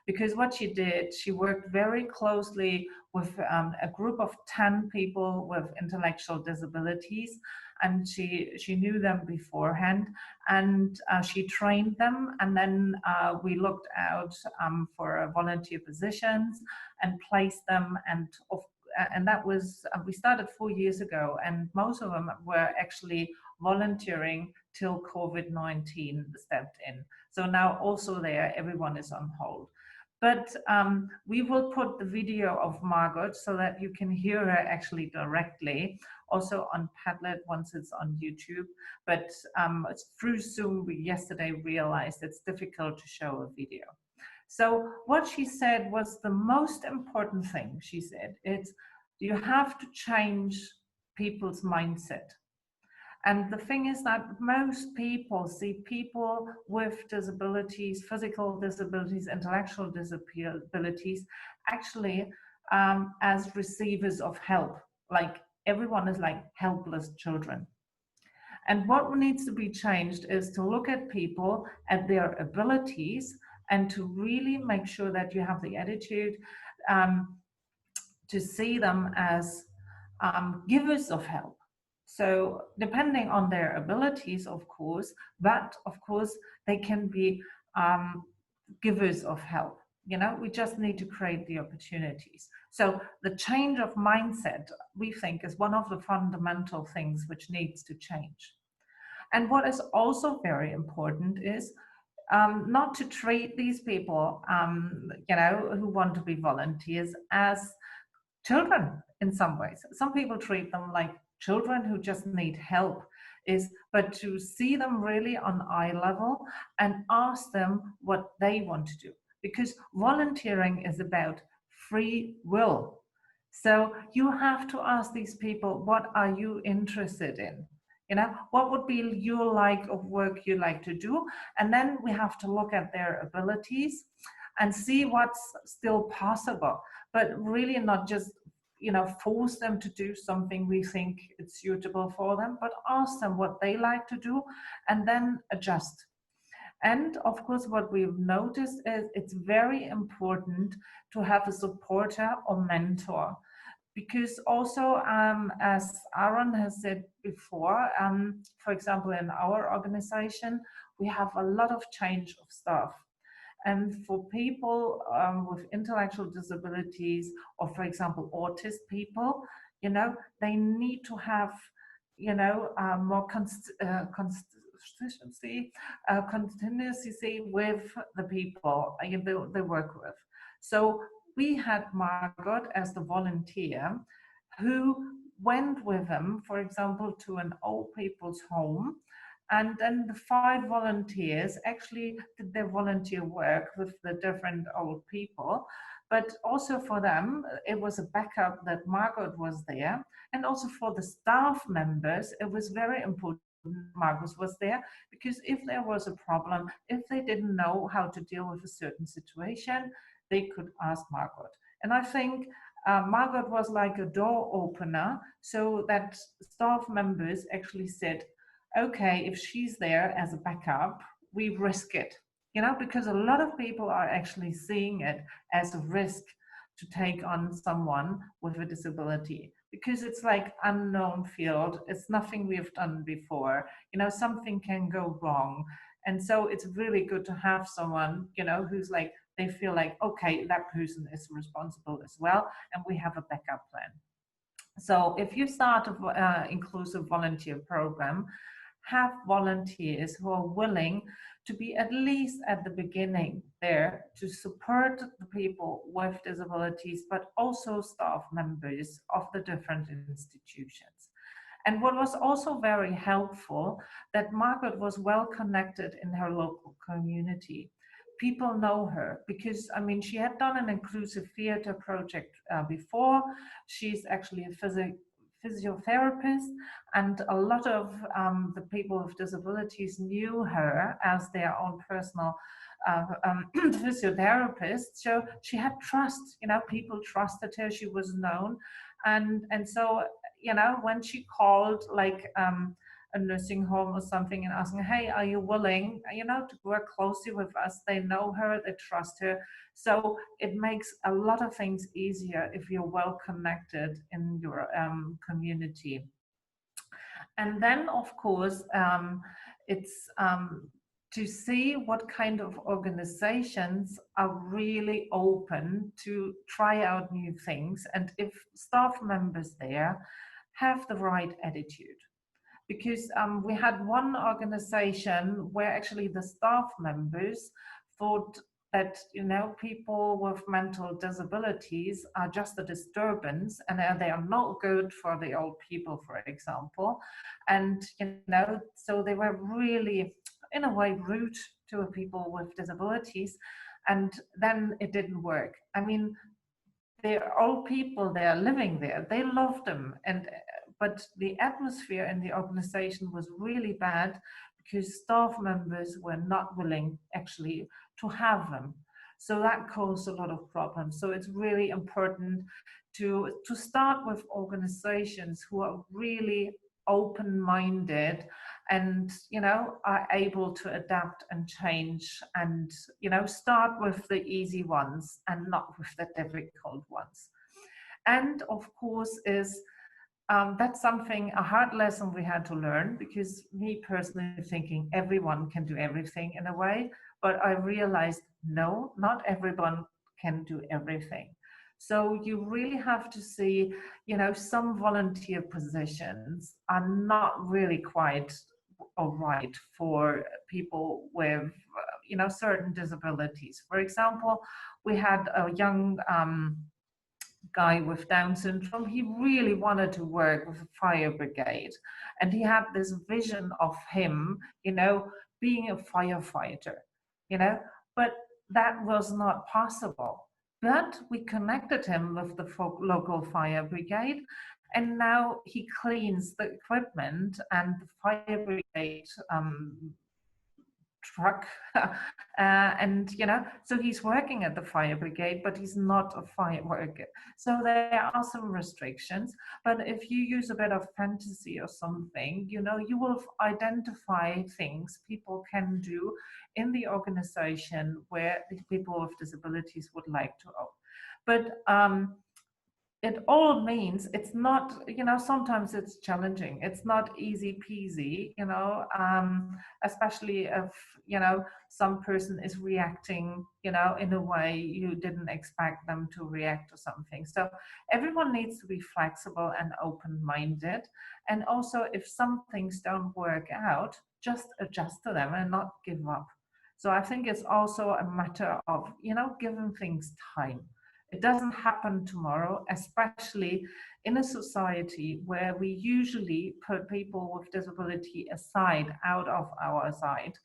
Because what she did, she worked very closely with a group of 10 people with intellectual disabilities, and she knew them beforehand, and she trained them, and then we looked out for volunteer positions and placed them, and that was, we started 4 years ago, and most of them were actually volunteering till COVID-19 stepped in. So now also there, everyone is on hold. But we will put the video of Margot so that you can hear her actually directly, also on Padlet once it's on YouTube. But through Zoom, we yesterday realized it's difficult to show a video. So what she said was the most important thing, she said, it's you have to change people's mindset. And the thing is that most people see people with disabilities, physical disabilities, intellectual disabilities, actually as receivers of help. Like everyone is like helpless children. And what needs to be changed is to look at people, at their abilities, and to really make sure that you have the attitude to see them as givers of help. So depending on their abilities, of course, but of course they can be givers of help. You know, we just need to create the opportunities. So the change of mindset, we think, is one of the fundamental things which needs to change. And what is also very important is not to treat these people, you know, who want to be volunteers as children in some ways. Some people treat them like children who just need help, but to see them really on eye level and ask them what they want to do. Because volunteering is about free will. So you have to ask these people, what are you interested in? You know, what would be your like of work you like to do? And then we have to look at their abilities and see what's still possible, but really not just, you know, force them to do something we think it's suitable for them, but ask them what they like to do and then adjust. And of course, what we've noticed is it's very important to have a supporter or mentor, because also, as Aaron has said before, for example, in our organization, we have a lot of change of staff. And for people with intellectual disabilities, or for example, autist people, you know, they need to have, you know, more continuity with the people they work with. So we had Margot as the volunteer who went with them, for example, to an old people's home. And then the 5 volunteers actually did their volunteer work with the different old people. But also for them, it was a backup that Margot was there. And also for the staff members, it was very important Margot was there, because if there was a problem, if they didn't know how to deal with a certain situation, they could ask Margot. And I think Margot was like a door opener, so that staff members actually said, okay, if she's there as a backup, we risk it, you know, because a lot of people are actually seeing it as a risk to take on someone with a disability, because it's like unknown field. It's nothing we've done before, you know, something can go wrong. And so it's really good to have someone, you know, who's like, they feel like, okay, that person is responsible as well, and we have a backup plan. So if you start an inclusive volunteer program, have volunteers who are willing to be at least at the beginning there to support the people with disabilities, but also staff members of the different institutions. And what was also very helpful, that Margaret was well connected in her local community. People know her because, I mean, she had done an inclusive theater project before. She's actually a physiotherapist, and a lot of the people with disabilities knew her as their own personal physiotherapist. So she had trust, you know, people trusted her, she was known. And so, you know, when she called like a nursing home or something and asking, hey, are you willing, you know, to work closely with us? They know her, they trust her. So it makes a lot of things easier if you're well connected in your community. And then, of course, it's to see what kind of organizations are really open to try out new things, and if staff members there have the right attitude. Because we had one organization where actually the staff members thought that, you know, people with mental disabilities are just a disturbance and they are not good for the old people, for example. And, you know, so they were really, in a way, rude to people with disabilities. And then it didn't work. I mean, they're old people, they are living there, they love them. But the atmosphere in the organization was really bad because staff members were not willing actually to have them. So that caused a lot of problems. So it's really important to start with organizations who are really open-minded and, you know, are able to adapt and change, and, you know, start with the easy ones and not with the difficult ones. And of course is that's something, a hard lesson we had to learn, because me personally thinking everyone can do everything in a way, but I realized no, not everyone can do everything. So you really have to see, you know, some volunteer positions are not really quite all right for people with, you know, certain disabilities. For example, we had a young guy with Down syndrome. He really wanted to work with a fire brigade, and he had this vision of him, you know, being a firefighter, you know, but that was not possible. But we connected him with the local fire brigade, and now he cleans the equipment, and the fire brigade truck and you know, so he's working at the fire brigade, but he's not a fire worker. So there are some restrictions, but if you use a bit of fantasy or something, you know, you will identify things people can do in the organization where the people with disabilities would like to own. But it all means it's not, you know, sometimes it's challenging. It's not easy peasy, you know, especially if, you know, some person is reacting, you know, in a way you didn't expect them to react or something. So everyone needs to be flexible and open-minded. And also if some things don't work out, just adjust to them and not give up. So I think it's also a matter of, you know, giving things time. It doesn't happen tomorrow, especially in a society where we usually put people with disability aside, out of our sight,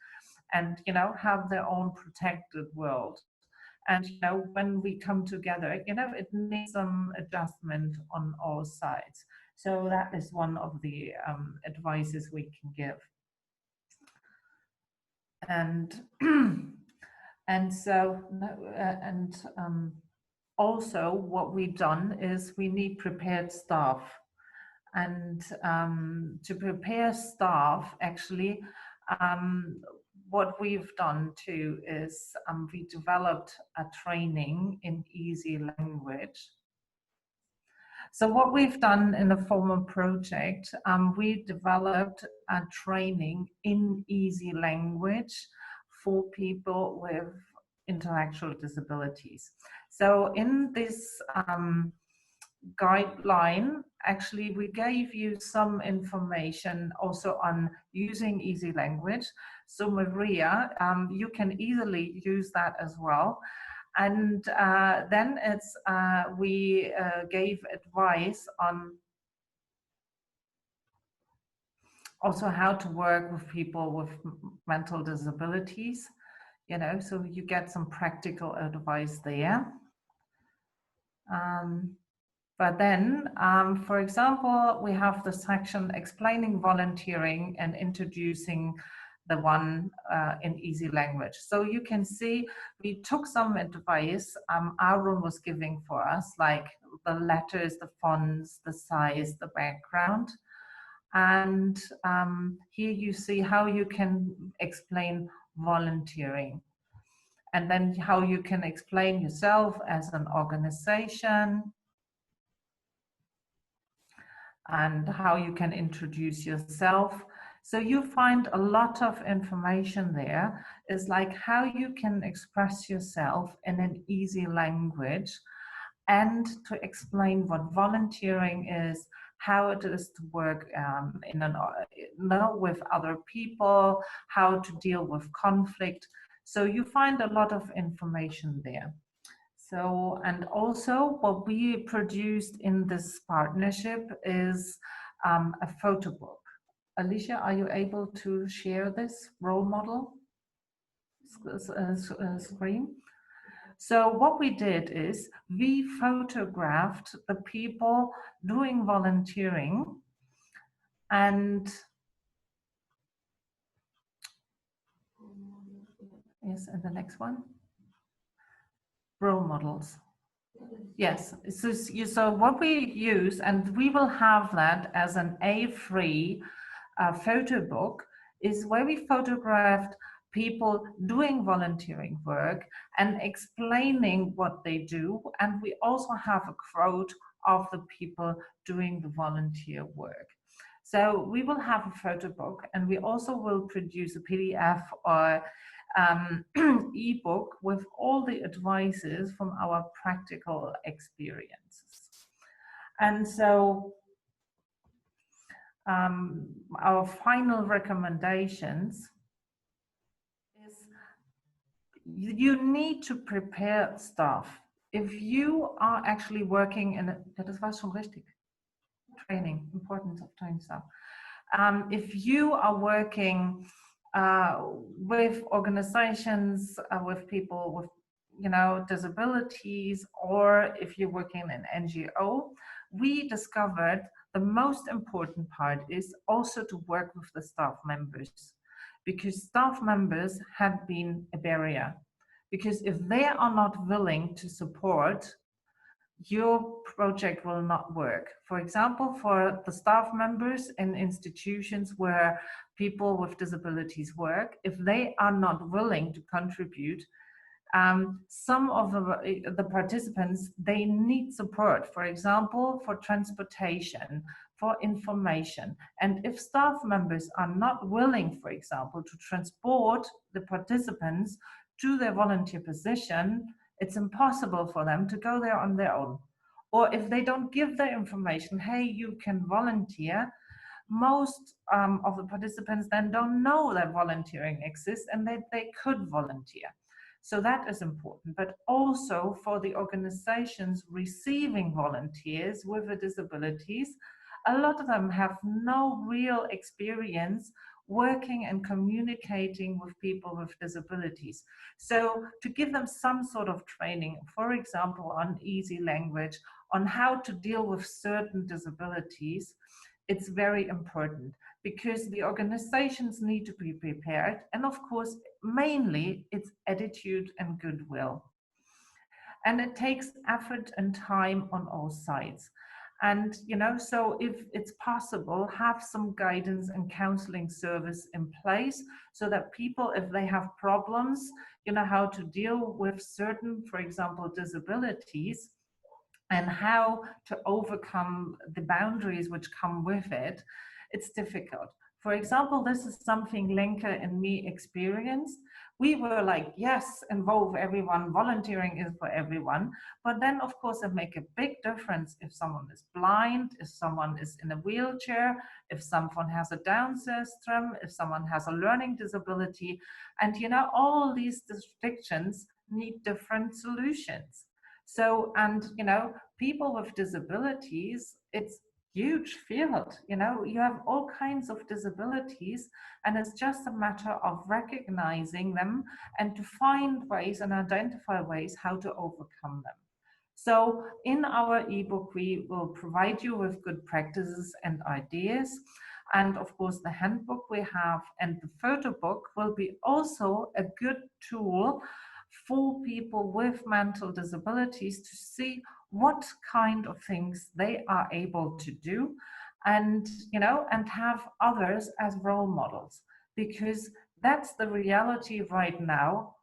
and you know, have their own protected world. And you know, when we come together, you know, it needs some adjustment on all sides. So that is one of the advices we can give. And so also what we've done is we need prepared staff. And to prepare staff, actually, what we've done too is we developed a training in easy language. So what we've done in the former project, we developed a training in easy language for people with intellectual disabilities. So in this guideline, actually, we gave you some information also on using easy language. So Maria, you can easily use that as well. And then it's we gave advice on also how to work with people with mental disabilities, you know, so you get some practical advice there. But then, for example, we have the section explaining volunteering and introducing the one in easy language. So you can see we took some advice Aaron was giving for us, like the letters, the fonts, the size, the background. And here you see how you can explain volunteering. And then how you can explain yourself as an organization, and how you can introduce yourself. So you find a lot of information there. Is like how you can express yourself in an easy language and to explain what volunteering is, how it is to work with other people, how to deal with conflict. So you find a lot of information there. So, and also what we produced in this partnership is a photo book. Alicia, are you able to share this role model screen? So what we did is we photographed the people doing volunteering, and yes, and the next one, role models. Yes, so what we use, and we will have that as an A3 photo book, is where we photographed people doing volunteering work and explaining what they do. And we also have a quote of the people doing the volunteer work. So we will have a photo book, and we also will produce a PDF or ebook with all the advices from our practical experiences. And so our final recommendations is you need to prepare staff. If you are actually working in that was schon richtig. Training, importance of training staff. If you are working with organizations, with people with, you know, disabilities, or if you're working in an NGO, we discovered the most important part is also to work with the staff members. because staff members had been a barrier. Because if they are not willing to support, your project will not work. For example, for the staff members in institutions where people with disabilities work, if they are not willing to contribute, some of the participants, they need support, for example, for transportation, for information. And if staff members are not willing, for example, to transport the participants to their volunteer position, it's impossible for them to go there on their own. Or if they don't give the information, hey, you can volunteer, most of the participants then don't know that volunteering exists and that they could volunteer. So that is important, but also for the organizations receiving volunteers with the disabilities, a lot of them have no real experience working and communicating with people with disabilities. So to give them some sort of training, for example, on easy language, on how to deal with certain disabilities, it's very important because the organizations need to be prepared. And of course, mainly it's attitude and goodwill. And it takes effort and time on all sides. And, you know, so if it's possible, have some guidance and counseling service in place so that people, if they have problems, you know, how to deal with certain, for example, disabilities, and how to overcome the boundaries which come with it, it's difficult. For example, this is something Lenka and me experienced. We were like, yes, involve everyone, volunteering is for everyone. But then, of course, it makes a big difference if someone is blind, if someone is in a wheelchair, if someone has a Down syndrome, if someone has a learning disability. And, you know, all these restrictions need different solutions. So, and, you know, people with disabilities, it's huge field, you know, you have all kinds of disabilities, and it's just a matter of recognizing them and to find ways and identify ways how to overcome them. So in our ebook, we will provide you with good practices and ideas. And of course, the handbook we have and the photo book will be also a good tool for people with mental disabilities to see what kind of things they are able to do, and, you know, and have others as role models, because that's the reality right now.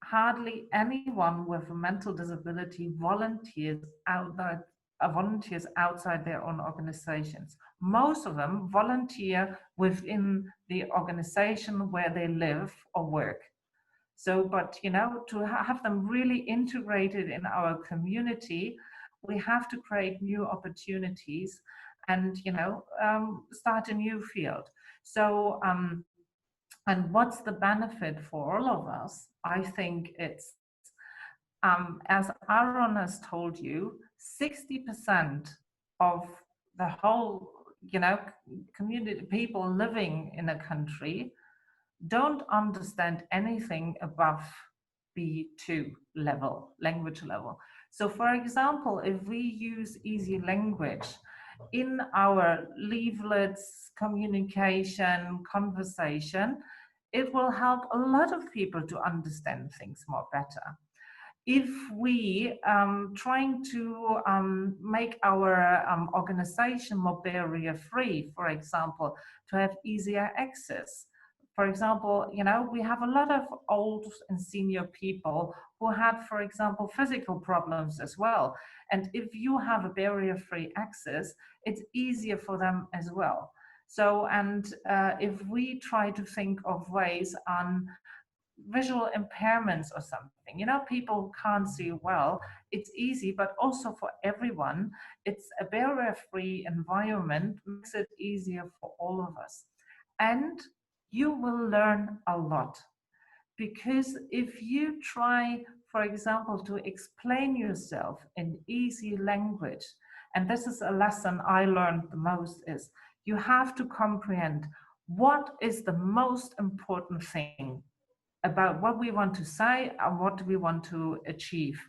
Hardly anyone with a mental disability volunteers outside their own organizations. Most of them volunteer within the organization where they live or work. So, but, you know, to have them really integrated in our community, we have to create new opportunities and, you know, start a new field. So, and what's the benefit for all of us? I think it's, as Aaron has told you, 60% of the whole, you know, community, people living in a country don't understand anything above B2 level, language level. So for example, if we use easy language in our leaflets, communication, conversation, it will help a lot of people to understand things more better. If we trying to make our organization more barrier-free, for example, to have easier access. For example, you know, we have a lot of old and senior people who had, for example, physical problems as well. And if you have a barrier-free access, it's easier for them as well. So, and if we try to think of ways on visual impairments or something, you know, people can't see well, it's easy, but also for everyone, it's a barrier-free environment, makes it easier for all of us. And you will learn a lot, because if you try, for example, to explain yourself in easy language, and this is a lesson I learned the most, is you have to comprehend what is the most important thing about what we want to say and what we want to achieve.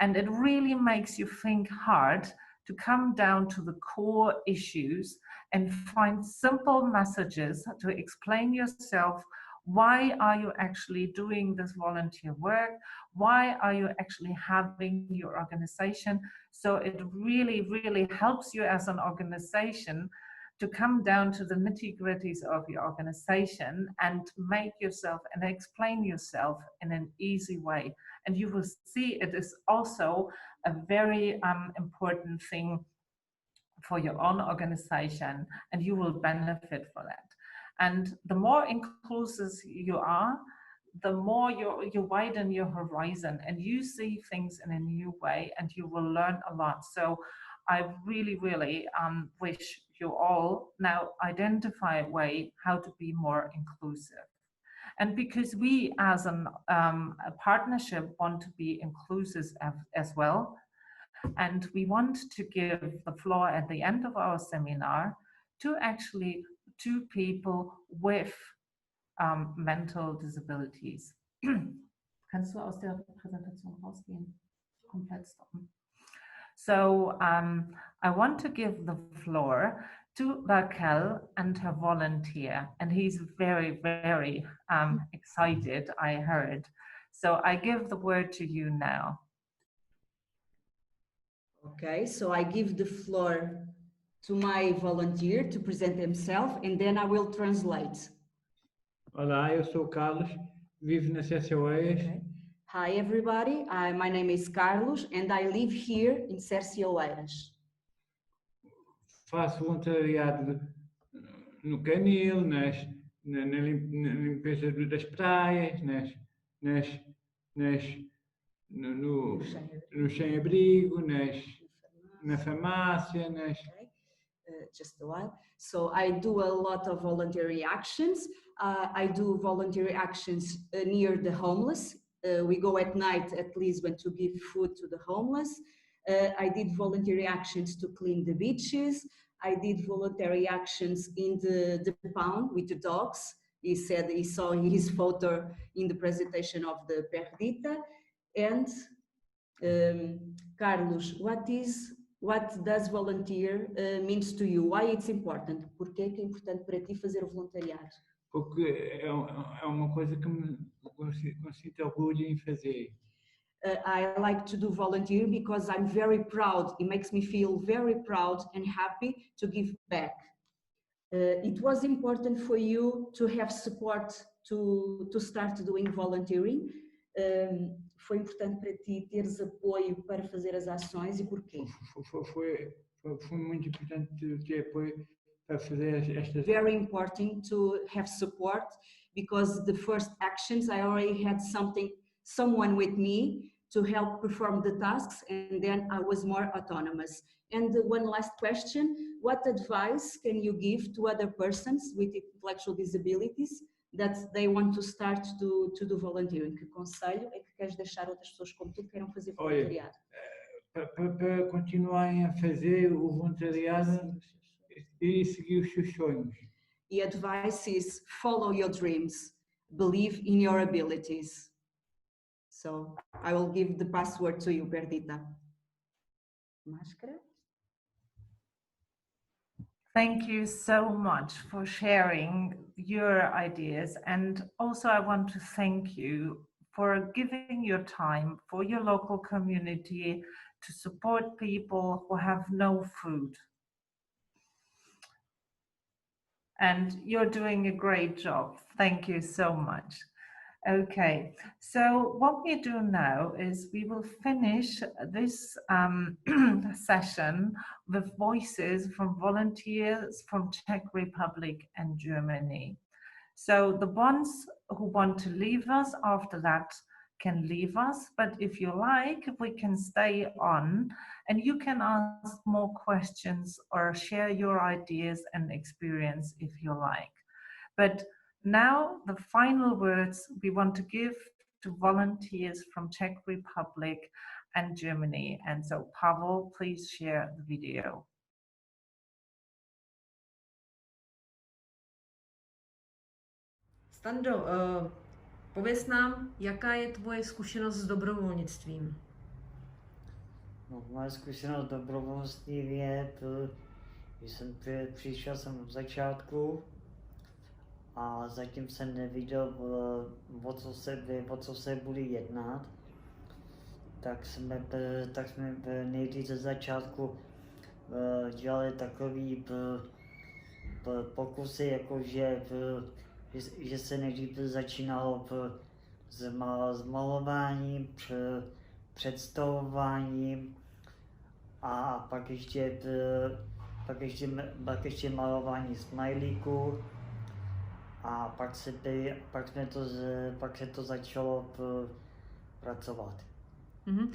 And it really makes you think hard to come down to the core issues and find simple messages to explain yourself. Why are you actually doing this volunteer work? Why are you actually having your organization? So it really, really helps you as an organization to come down to the nitty-gritties of your organization and make yourself and explain yourself in an easy way. And you will see it is also a very important thing for your own organization, and you will benefit for that. And the more inclusive you are, the more you widen your horizon and you see things in a new way, and you will learn a lot. So I really, really wish you all now identify a way how to be more inclusive. And because we as a partnership want to be inclusive as well, and we want to give the floor at the end of our seminar to actually two people with mental disabilities. Kannst du aus der Präsentation rausgehen? Komplett stoppen. So I want to give the floor to Raquel and her volunteer, and he's very, very excited, I heard. So I give the word to you now. Okay, so I give the floor to my volunteer to present himself, and then I will translate. Olá, eu sou o Carlos, vivo na Cercioeiras. Okay. Hi everybody, my name is Carlos and I live here in Cercioeiras. Faço voluntariado no canil, na limpeza das praias, no sem-abrigo, na farmácia, Okay. Just a while. So I do a lot of voluntary actions. I do voluntary actions near the homeless. We go at night at Lisbon to give food to the homeless. I did voluntary actions to clean the beaches. I did voluntary actions in the pound with the dogs. He said he saw his photo in the presentation of the Perdita. And Carlos, what does volunteer means to you? Why it's important? Por que é importante para ti fazer o voluntariado? Porque é uma coisa que me sinto orgulho em fazer. I like to do volunteer because I'm very proud. It makes me feel very proud and happy to give back. It was important for you to have support to start doing volunteering. Foi importante para ti teres apoio para fazer as ações e porquê? Foi muito importante ter apoio para fazer estas. Very important to have support because the first actions I already had someone with me to help perform the tasks, and then I was more autonomous. And one last question, what advice can you give to other persons with intellectual disabilities that they want to start to do volunteering? Que conselho é que queres deixar outras pessoas como tu que queiram fazer voluntariado? Para continuarem a fazer o voluntariado e seguir os seus sonhos. The advice is follow your dreams, believe in your abilities. So I will give the password to you, Perdita. Máscara. Thank you so much for sharing your ideas. And also I want to thank you for giving your time for your local community to support people who have no food. And you're doing a great job. Thank you so much. Okay, so what we do now is we will finish this session with voices from volunteers from Czech Republic and Germany. So the ones who want to leave us after that can leave us, but if you like, we can stay on and you can ask more questions or share your ideas and experience if you like. But now the final words we want to give to volunteers from Czech Republic and Germany. And so Pavel, please share the video. Stando, pověz nám, jaká je tvoje zkušenost s dobrovolnictvím? No, moje zkušenost dobrovolnictví je, že přišel jsem od začátku a zatím jsem neviděl, o co se bude jednat. Tak jsme nejdřív ze začátku dělali takový pokusy, jakože že se nejdřív začínalo s malováním, představováním a pak ještě malování smajlíků a pak se to začalo pracovat. Mm-hmm.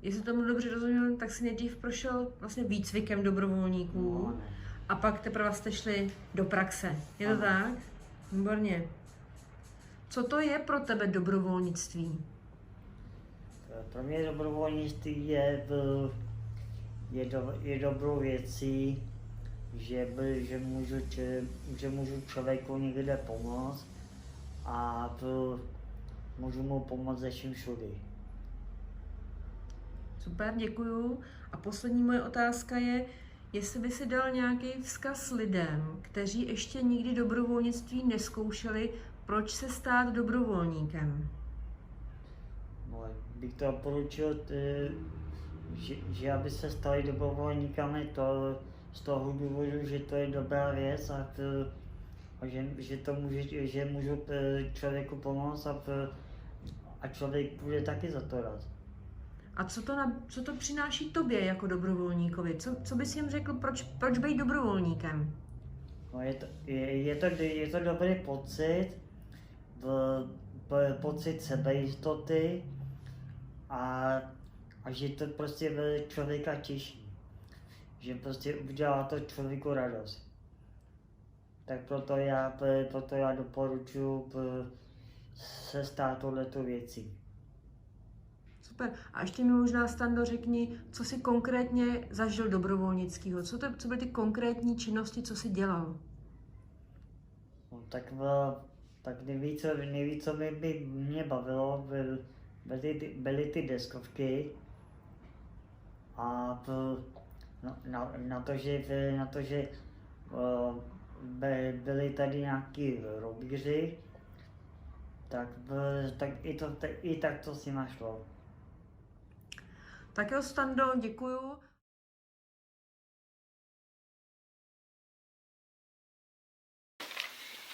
Jestli tomu dobře rozumím, tak si nejdřív prošel vlastně výcvikem dobrovolníků a pak teprve jste šli do praxe. Je to tak? Výborně. Co to je pro tebe dobrovolnictví? Pro mě dobrovolnictví je dobrou věcí, že můžu člověku někde pomoct a můžu mu pomoct ze vším všudy. Super, děkuju. A poslední moje otázka je, jestli by si dal nějaký vzkaz lidem, kteří ještě nikdy dobrovolnictví nezkoušeli, proč se stát dobrovolníkem? No, bych to doporučil, že aby se stali dobrovolníkami, z toho důvodu, že to je dobrá věc a že můžu člověku pomoct a člověk bude taky za to rád. A co to přináší tobě jako dobrovolníkovi? Co bys jim řekl, proč být dobrovolníkem? No, je to dobrý pocit, pocit sebejistoty a že to prostě člověka těší. Že prostě udělá to člověku radost. Tak proto já doporučuji se stát touhletou věcí. Super. A ještě mi možná, Stando, řekni, co jsi konkrétně zažil dobrovolnického. Co byly ty konkrétní činnosti, co jsi dělal? No, tak nejvíc, co mě bavilo, byly ty deskovky a na to, že byli tady nějaký robíři, tak i tak to si našlo. Tak jo, Stando, děkuju.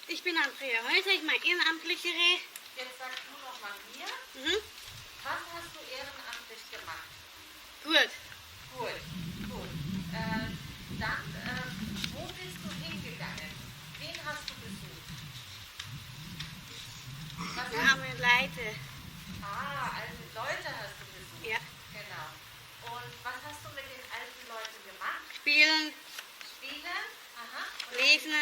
Ich bin Andrea Häuser, ich mache ehrenamtliche Reh. Jetzt sag du noch mal mir, was hast du ehrenamtlich gemacht? Gut. Gut. Dann, wo bist du hingegangen? Wen hast du besucht? Arme Leute. Alte Leute hast du besucht? Ja. Genau. Und was hast du mit den alten Leuten gemacht? Spielen. Spielen? Aha. Und Lesen.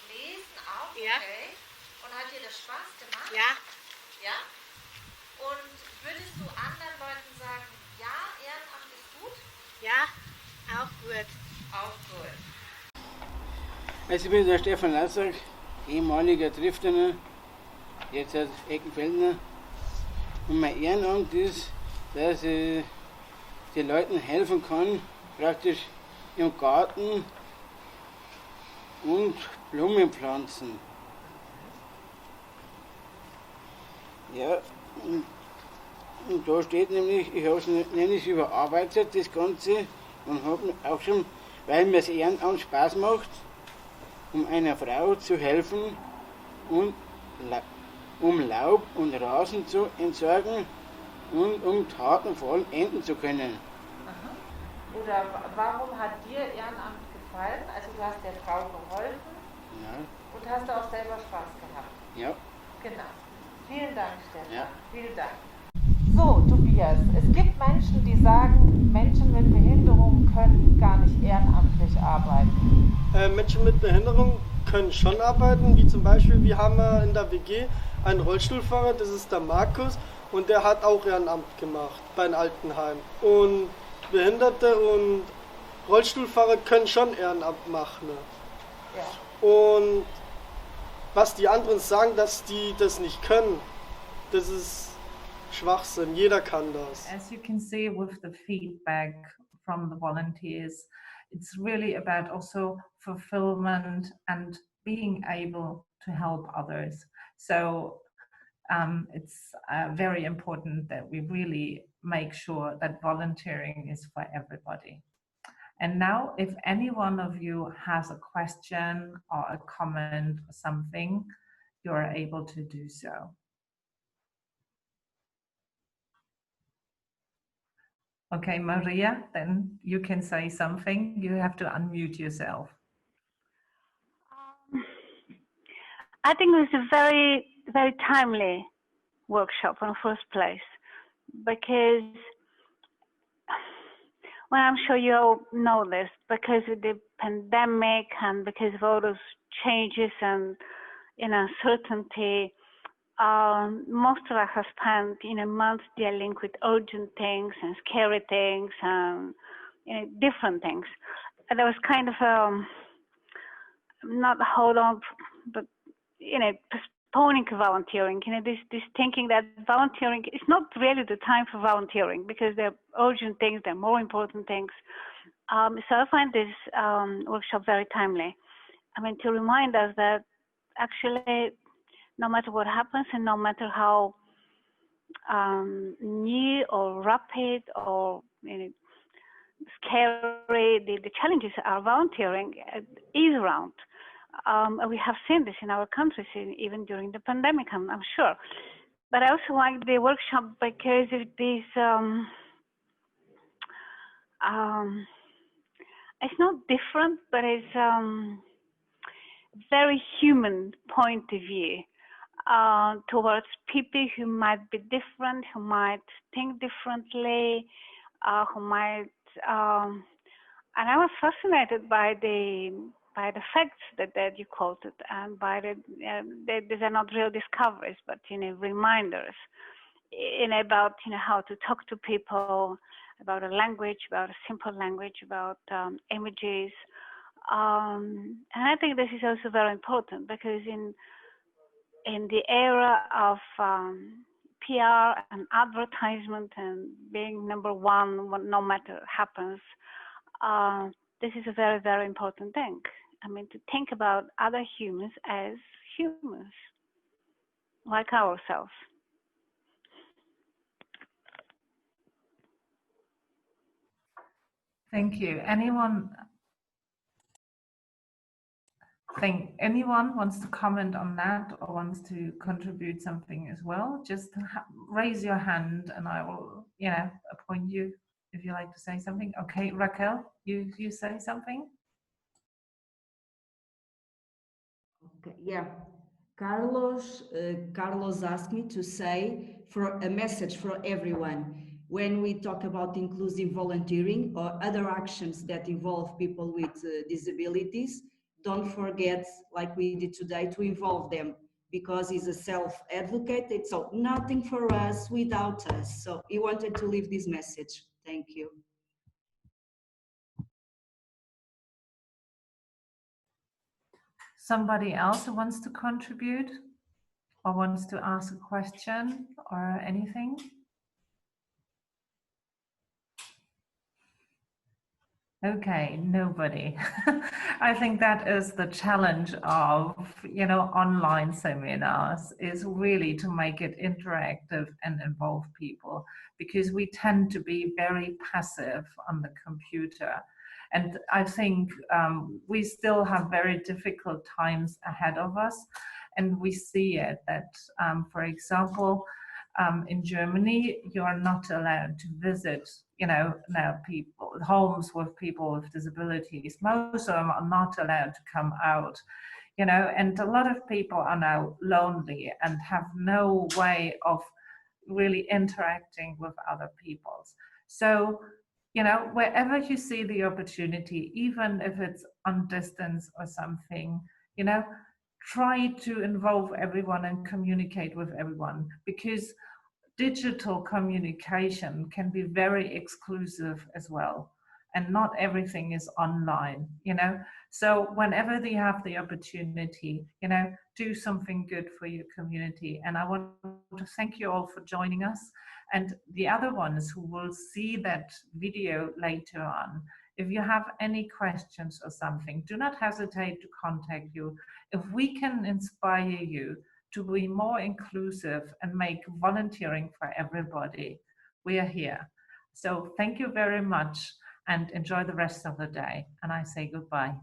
Lesen auch? Ja. Okay. Und hat dir das Spaß gemacht? Ja. Ja? Und würdest du anderen Leuten sagen, ja, Ehrenamt ist gut? Ja, auch gut. Auch gut. Also ich bin der Stefan Lassack, ehemaliger Triftener, jetzt als Eckenfeldner. Und mein Ehrenamt ist, dass ich den Leuten helfen kann, praktisch im Garten und Blumen pflanzen. Ja, und da steht nämlich, ich habe es nämlich überarbeitet, das Ganze, und habe auch schon, weil mir das Ehrenamt Spaß macht, um einer Frau zu helfen und um Laub und Rasen zu entsorgen und um Taten vollenden zu können. Aha. Oder warum hat dir Ehrenamt gefallen? Also du hast der Frau geholfen, Ja. und hast auch selber Spaß gehabt. Ja. Genau. Vielen Dank, Stefan. Ja. Vielen Dank. So, Tobias, es gibt Menschen, die sagen, Menschen mit Behinderung können gar nicht ehrenamtlich arbeiten. Menschen mit Behinderung können schon arbeiten, wie zum Beispiel, wir haben in der WG einen Rollstuhlfahrer, das ist der Markus, und der hat auch Ehrenamt gemacht bei einem Altenheim. Und Behinderte und Rollstuhlfahrer können schon Ehrenamt machen. Ne? Ja. Und was die anderen sagen, dass die das nicht können, das ist Schwachsinn. Jeder kann das. As you can see with the feedback from the volunteers, it's really about also fulfillment and being able to help others. So it's very important that we really make sure that volunteering is for everybody. And now, if any one of you has a question or a comment or something, you're able to do so. Okay, Maria, then you can say something. You have to unmute yourself. I think it was a very, very timely workshop in the first place, because, well, I'm sure you all know this, because of the pandemic and because of all those changes and uncertainty, most of us have spent months dealing with urgent things and scary things and different things. And there was kind of not hold on, but postponing volunteering. This thinking that volunteering is not really the time for volunteering because there are urgent things, there are more important things. So I find this workshop very timely. I mean, to remind us that actually, no matter what happens and no matter how new or rapid or scary the challenges are, volunteering is around. We have seen this in our countries, even during the pandemic, I'm sure. But I also like the workshop because of this, it's not different, but it's very human point of view towards people who might be different, who might think differently, who might, and I was fascinated by the facts that you quoted, and by these are not real discoveries, but reminders about how to talk to people, about a language, about a simple language, about images, and I think this is also very important because in the era of PR and advertisement and being number one, no matter what happens, this is a very, very important thing. I mean, to think about other humans as humans, like ourselves. Thank you. Anyone wants to comment on that or wants to contribute something as well? Just raise your hand and I will, appoint you if you like to say something. Okay, Raquel, you say something? Okay, yeah. Carlos asked me to say for a message for everyone. When we talk about inclusive volunteering or other actions that involve people with disabilities, don't forget, like we did today, to involve them, because he's a self-advocate. It's nothing for us without us. So he wanted to leave this message. Thank you. Somebody else who wants to contribute or wants to ask a question or anything? Okay, nobody. I think that is the challenge of, online seminars, is really to make it interactive and involve people, because we tend to be very passive on the computer. And I think we still have very difficult times ahead of us. And we see it that, for example, in Germany, you are not allowed to visit, now people, homes with people with disabilities. Most of them are not allowed to come out, and a lot of people are now lonely and have no way of really interacting with other people. So, wherever you see the opportunity, even if it's on distance or something, try to involve everyone and communicate with everyone, because digital communication can be very exclusive as well. and not everything is online, you know. So whenever they have the opportunity, you know, do something good for your community. And I want to thank you all for joining us. And the other ones who will see that video later on, if you have any questions or something, do not hesitate to contact you. If we can inspire you to be more inclusive and make volunteering for everybody, we are here. So thank you very much and enjoy the rest of the day. And I say goodbye.